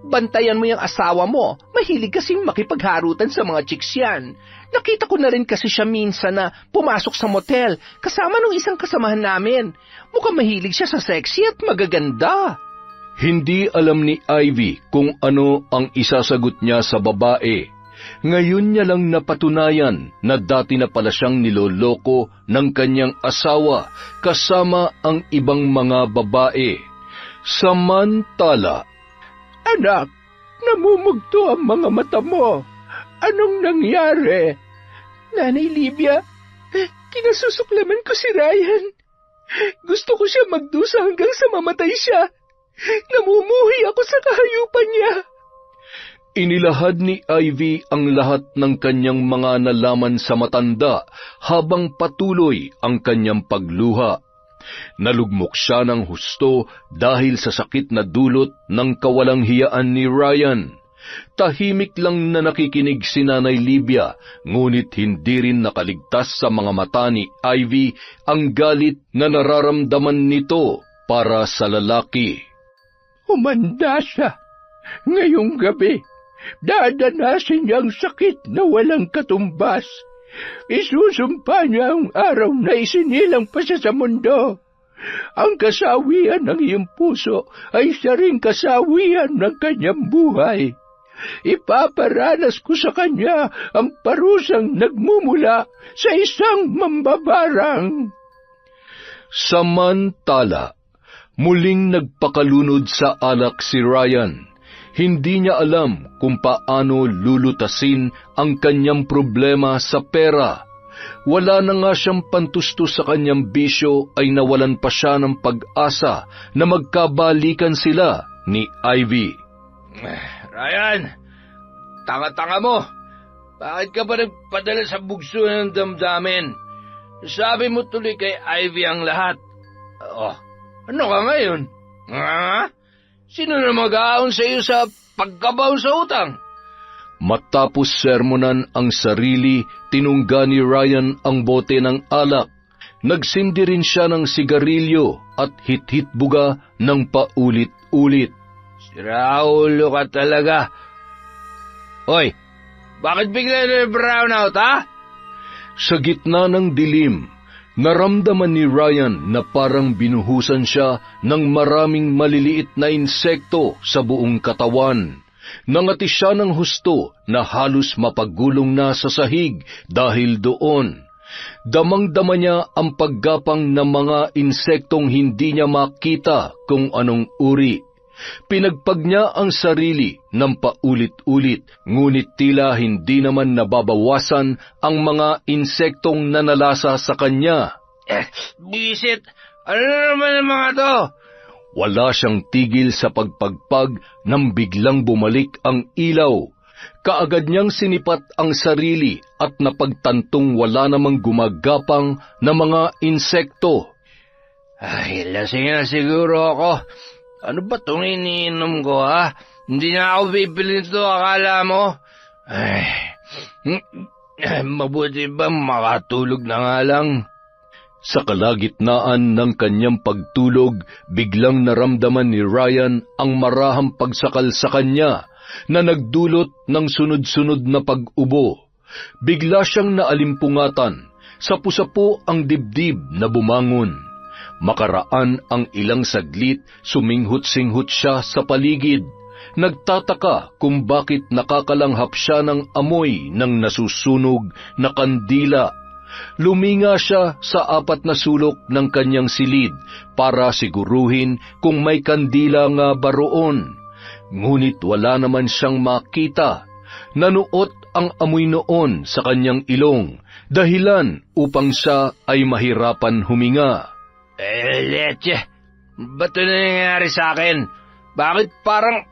Bantayan mo yung asawa mo. Mahilig kasing makipagharutan sa mga chicks yan. Nakita ko na rin kasi siya minsan na pumasok sa motel kasama nung isang kasamahan namin. Mukhang mahilig siya sa sexy at magaganda. Hindi alam ni Ivy kung ano ang isasagot niya sa babae. Ngayon niya lang napatunayan na dati na pala siyang niloloko ng kanyang asawa kasama ang ibang mga babae. Samantala, Anak, namumugto ang mga mata mo. Anong nangyari? Nanay Livia, kinasusuklaman ko si Ryan. Gusto ko siya magdusa hanggang sa mamatay siya. Namumuhi ako sa kahayupan niya. inilahad ni Ivy ang lahat ng kanyang mga nalaman sa matanda habang patuloy ang kanyang pagluha. Nalugmok siya ng husto dahil sa sakit na dulot ng kawalang hiyaan ni Ryan. Tahimik lang na nakikinig si Nanay Livia, ngunit hindi rin nakaligtas sa mga mata ni Ivy ang galit na nararamdaman nito para sa lalaki. Humanda siya. Ngayong gabi, dadanasin niya ang sakit na walang katumbas. Isusumpa niya ang araw na isinilang pa siya sa mundo. Ang kasawian ng iyong puso ay siya ring kasawian ng kanyang buhay. Ipaparanas ko sa kanya ang parusang nagmumula sa isang mambabarang. Samantala, muling nagpakalunod sa alak si Ryan. Hindi niya alam kung paano lulutasin ang kanyang problema sa pera. Wala na nga siyang pantusto sa kanyang bisyo ay nawalan pa siya ng pag-asa na magkabalikan sila ni Ivy. Ryan, tanga-tanga mo. Bakit ka ba nagpadala sa bugso ng damdamin? Sabi mo tuloy kay Ivy ang lahat. Oh, ano ka ngayon? Ha? Sino na mag-aon sa iyo sa pagkabaon sa utang? Matapos sermonan ang sarili, tinungga ni Ryan ang bote ng alak. Nagsindi rin siya ng sigarilyo at hit-hit-buga ng paulit-ulit. Siraulo ka talaga. Hoy, bakit bigla na brown out, ha? Sa gitna ng dilim, naramdaman ni Ryan na parang binuhusan siya ng maraming maliliit na insekto sa buong katawan. Nangati siya ng husto na halos mapagulong na sa sahig dahil doon. Damang-dama niya ang paggapang ng mga insektong hindi niya makita kung anong uri. Pinagpag niya ang sarili ng paulit-ulit, ngunit tila hindi naman nababawasan ang mga insektong nanalasa sa kanya. Bisit! Ano na naman ang mga to? Wala siyang tigil sa pagpagpag nang biglang bumalik ang ilaw. Kaagad niyang sinipat ang sarili at napagtantong wala namang gumagapang na mga insekto. Ay, lasing na siguro ako. Ano ba itong iniinom ko, ha? Hindi na ako bibili nito, akala mo? Ay, mabuti ba makatulog na nga lang? Sa kalagitnaan ng kanyang pagtulog, biglang naramdaman ni Ryan ang marahang pagsakal sa kanya na nagdulot ng sunod-sunod na pag-ubo. Bigla siyang naalimpungatan, sapu-sapu ang dibdib na bumangon. Makaraan ang ilang saglit, suminghut-singhut siya sa paligid. Nagtataka kung bakit nakakalanghap siya ng amoy ng nasusunog na kandila. Luminga siya sa 4 na sulok ng kanyang silid para siguruhin kung may kandila nga ba roon. Ngunit wala naman siyang makita. Nanuot ang amoy noon sa kanyang ilong, dahilan upang siya ay mahirapan huminga. Leche, ba't ito nangyayari sa akin? Bakit parang...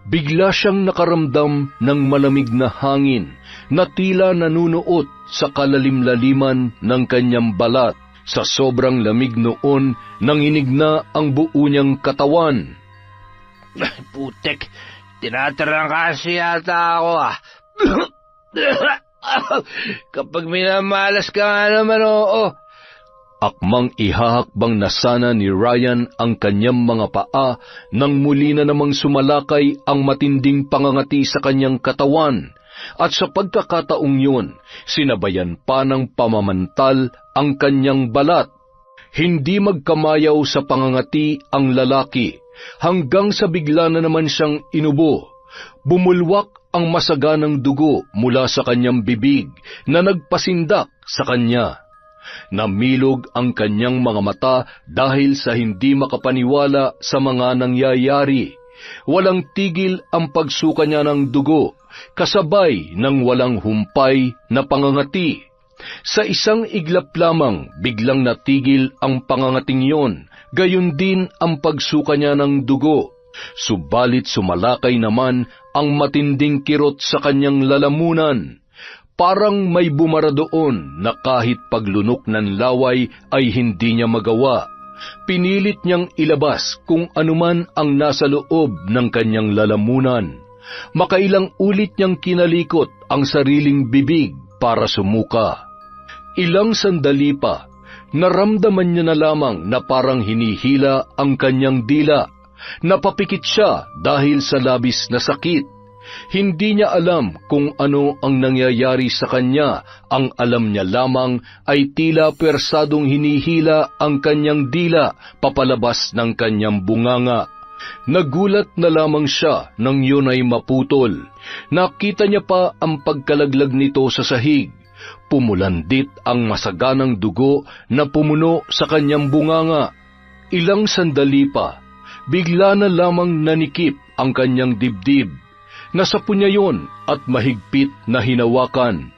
Bigla siyang nakaramdam ng malamig na hangin na tila nanunuot sa kalalim-laliman ng kanyang balat. Sa sobrang lamig noon, nanginig na ang buo niyang katawan. Putek, tinatarangkasi yata ako, ah. Kapag minamalas ka nga naman, oo. Akmang ihahakbang na sana ni Ryan ang kanyang mga paa nang muli na namang sumalakay ang matinding pangangati sa kanyang katawan. At sa pagkakataong yun, sinabayan pa ng pamamantal ang kanyang balat. Hindi magkamayaw sa pangangati ang lalaki, hanggang sa bigla na naman siyang inubo. Bumulwak ang masaganang dugo mula sa kanyang bibig na nagpasindak sa kanya. Namilog ang kanyang mga mata dahil sa hindi makapaniwala sa mga nangyayari. Walang tigil ang pagsuka niya ng dugo, kasabay ng walang humpay na pangangati. Sa isang iglap lamang, biglang natigil ang pangangating yon, gayon din ang pagsuka niya ng dugo. Subalit sumalakay naman ang matinding kirot sa kanyang lalamunan. Parang may bumara doon na kahit paglunok ng laway ay hindi niya magawa. Pinilit niyang ilabas kung anuman ang nasa loob ng kanyang lalamunan. Makailang ulit niyang kinalikot ang sariling bibig para sumuka. Ilang sandali pa, naramdaman niya na lamang na parang hinihila ang kanyang dila. Napapikit siya dahil sa labis na sakit. Hindi niya alam kung ano ang nangyayari sa kanya. Ang alam niya lamang ay tila persadong hinihila ang kanyang dila papalabas ng kanyang bunganga. Nagulat na lamang siya nang yun ay maputol. Nakita niya pa ang pagkalaglag nito sa sahig. Pumulandit ang masaganang dugo na pumuno sa kanyang bunganga. Ilang sandali pa, bigla na lamang nanikip ang kanyang dibdib. Nasapo niya yun at mahigpit na hinawakan.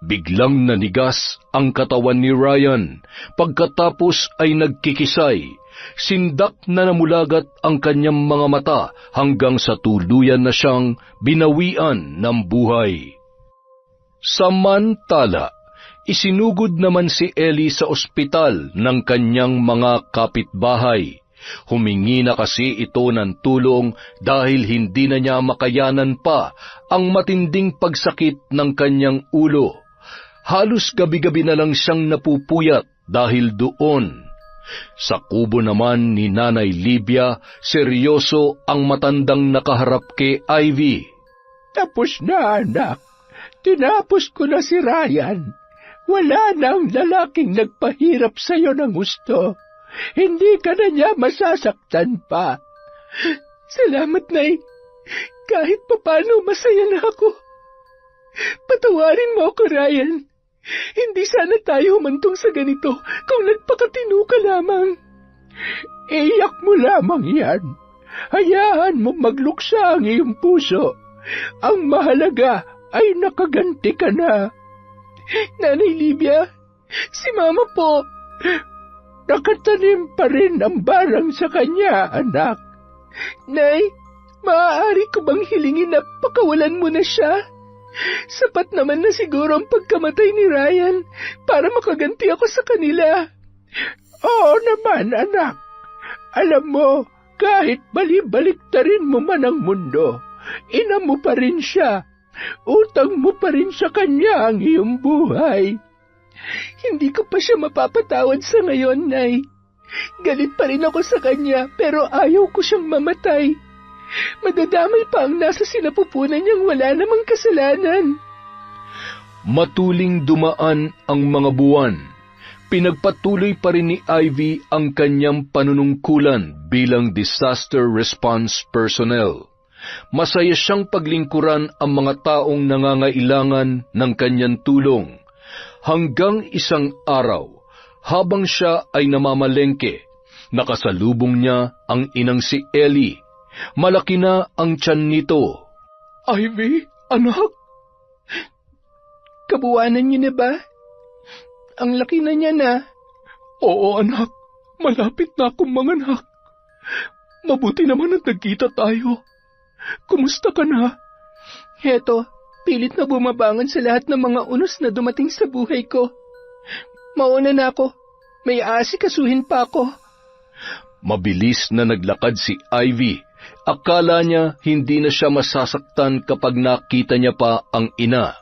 Biglang nanigas ang katawan ni Ryan. Pagkatapos ay nagkikisay. Sindak na namulagat ang kanyang mga mata hanggang sa tuluyan na siyang binawian ng buhay. Samantala, Isinugod naman si Ellie sa ospital ng kanyang mga kapitbahay. Humingi na kasi ito ng tulong dahil hindi na niya makayanan pa ang matinding pagsakit ng kanyang ulo. Halos gabi-gabi na lang siyang napupuyat dahil doon. Sa kubo naman ni Nanay Libya, seryoso ang matandang nakaharap kay Ivy. Tapos na, anak. Tinapos ko na si Ryan. Wala na ang lalaking nagpahirap sa'yo ng gusto. Hindi ka na niya masasaktan pa. Salamat, Nay. Kahit papano masaya na ako. Patawarin mo ako, Ryan. Hindi sana tayo humantong sa ganito kung nagpakatino ka lamang. Iyak mo lamang yan. Hayaan mo magluksa ang iyong puso. Ang mahalaga ay nakaganti ka na. Nanay Libya, si Mama po. Nakatanim pa rin ang barang sa kanya, anak. Nay, maaari ko bang hilingin na pakawalan mo na siya? Sapat naman na siguro ang pagkamatay ni Ryan para makaganti ako sa kanila. Oo naman, anak. Alam mo, kahit bali-baliktarin mo man ang mundo, ina mo pa rin siya. Utang mo pa rin sa kanya ang iyong buhay. Hindi ko pa siya mapapatawad sa ngayon, Nay. Galit pa rin ako sa kanya, pero ayaw ko siyang mamatay. Madadamay pa ang nasa sinapupunan niyang wala namang kasalanan. Matuling dumaan ang mga buwan. Pinagpatuloy pa rin ni Ivy ang kanyang panunungkulan bilang disaster response personnel. Masaya siyang paglingkuran ang mga taong nangangailangan ng kanyang tulong. Hanggang isang araw, habang siya ay namamalengke, nakasalubong niya ang inang si Ellie. Malaki na ang tiyan nito. Ivy, anak? Kabuwanan niyo na ba? Ang laki na niya na. Oo, anak. Malapit na akong manganak. Mabuti naman at nagkita tayo. Kumusta ka na? Heto, pilit na bumabangon sa lahat ng mga unos na dumating sa buhay ko. Mauna na ako. May aasikasuhin pa ako. Mabilis na naglakad si Ivy. Akala niya hindi na siya masasaktan kapag nakita niya pa ang ina.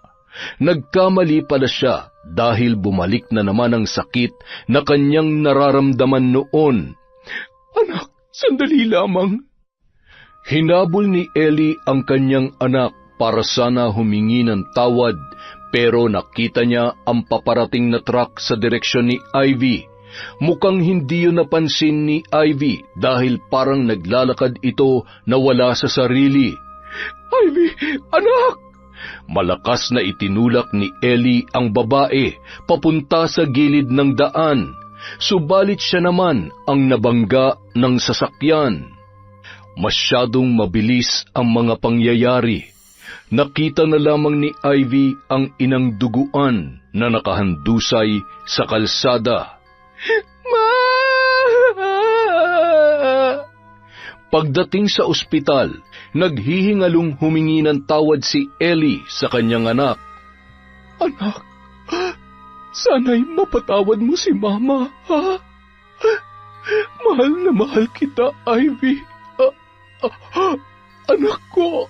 Nagkamali pala siya dahil bumalik na naman ang sakit na kanyang nararamdaman noon. Anak, sandali lamang. Hinabol ni Ellie ang kanyang anak para sana humingi ng tawad, pero nakita niya ang paparating na truck sa direksyon ni Ivy. Mukhang hindi yun napansin ni Ivy dahil parang naglalakad ito na wala sa sarili. Ivy, anak! Malakas na itinulak ni Ellie ang babae papunta sa gilid ng daan, subalit siya naman ang nabangga ng sasakyan. Masyadong mabilis ang mga pangyayari. Nakita na lamang ni Ivy ang inang duguan na nakahandusay sa kalsada. Ma! Pagdating sa ospital, naghihingalong humingi ng tawad si Ellie sa kanyang anak. Anak, sana'y mapatawad mo si Mama, ha? Mahal na mahal kita, Ivy. Anak ko.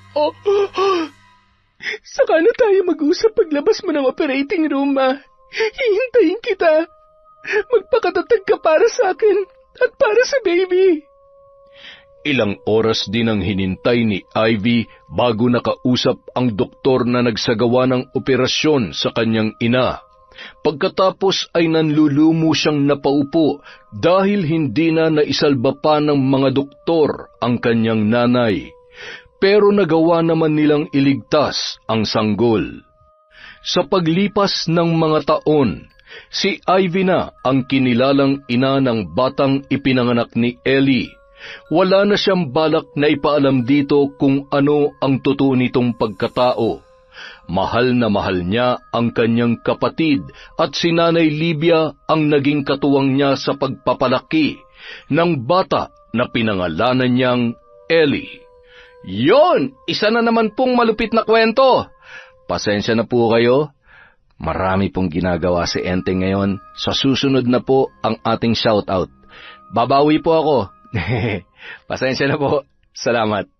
Saka na tayo mag-usap paglabas mo ng operating room, ma. Hihintayin kita. Magpakatatag ka para sa akin at para sa baby. Ilang oras din ang hinintay ni Ivy bago nakausap ang doktor na nagsagawa ng operasyon sa kanyang ina. Pagkatapos ay nanlulumo siyang napaupo dahil hindi na naisalba pa ng mga doktor ang kanyang nanay. Pero nagawa naman nilang iligtas ang sanggol. Sa paglipas ng mga taon, si Ivy na ang kinilalang ina ng batang ipinanganak ni Ellie. Wala na siyang balak na ipaalam dito kung ano ang totoo nitong pagkatao. Mahal na mahal niya ang kanyang kapatid at si Nanay Libya ang naging katuwang niya sa pagpapalaki ng bata na pinangalanan niyang Ellie. Yon! Isa na naman pong malupit na kwento. Pasensya na po kayo. Marami pong ginagawa si Enteng ngayon. Sa susunod na po ang ating shoutout. Babawi po ako. Pasensya na po. Salamat.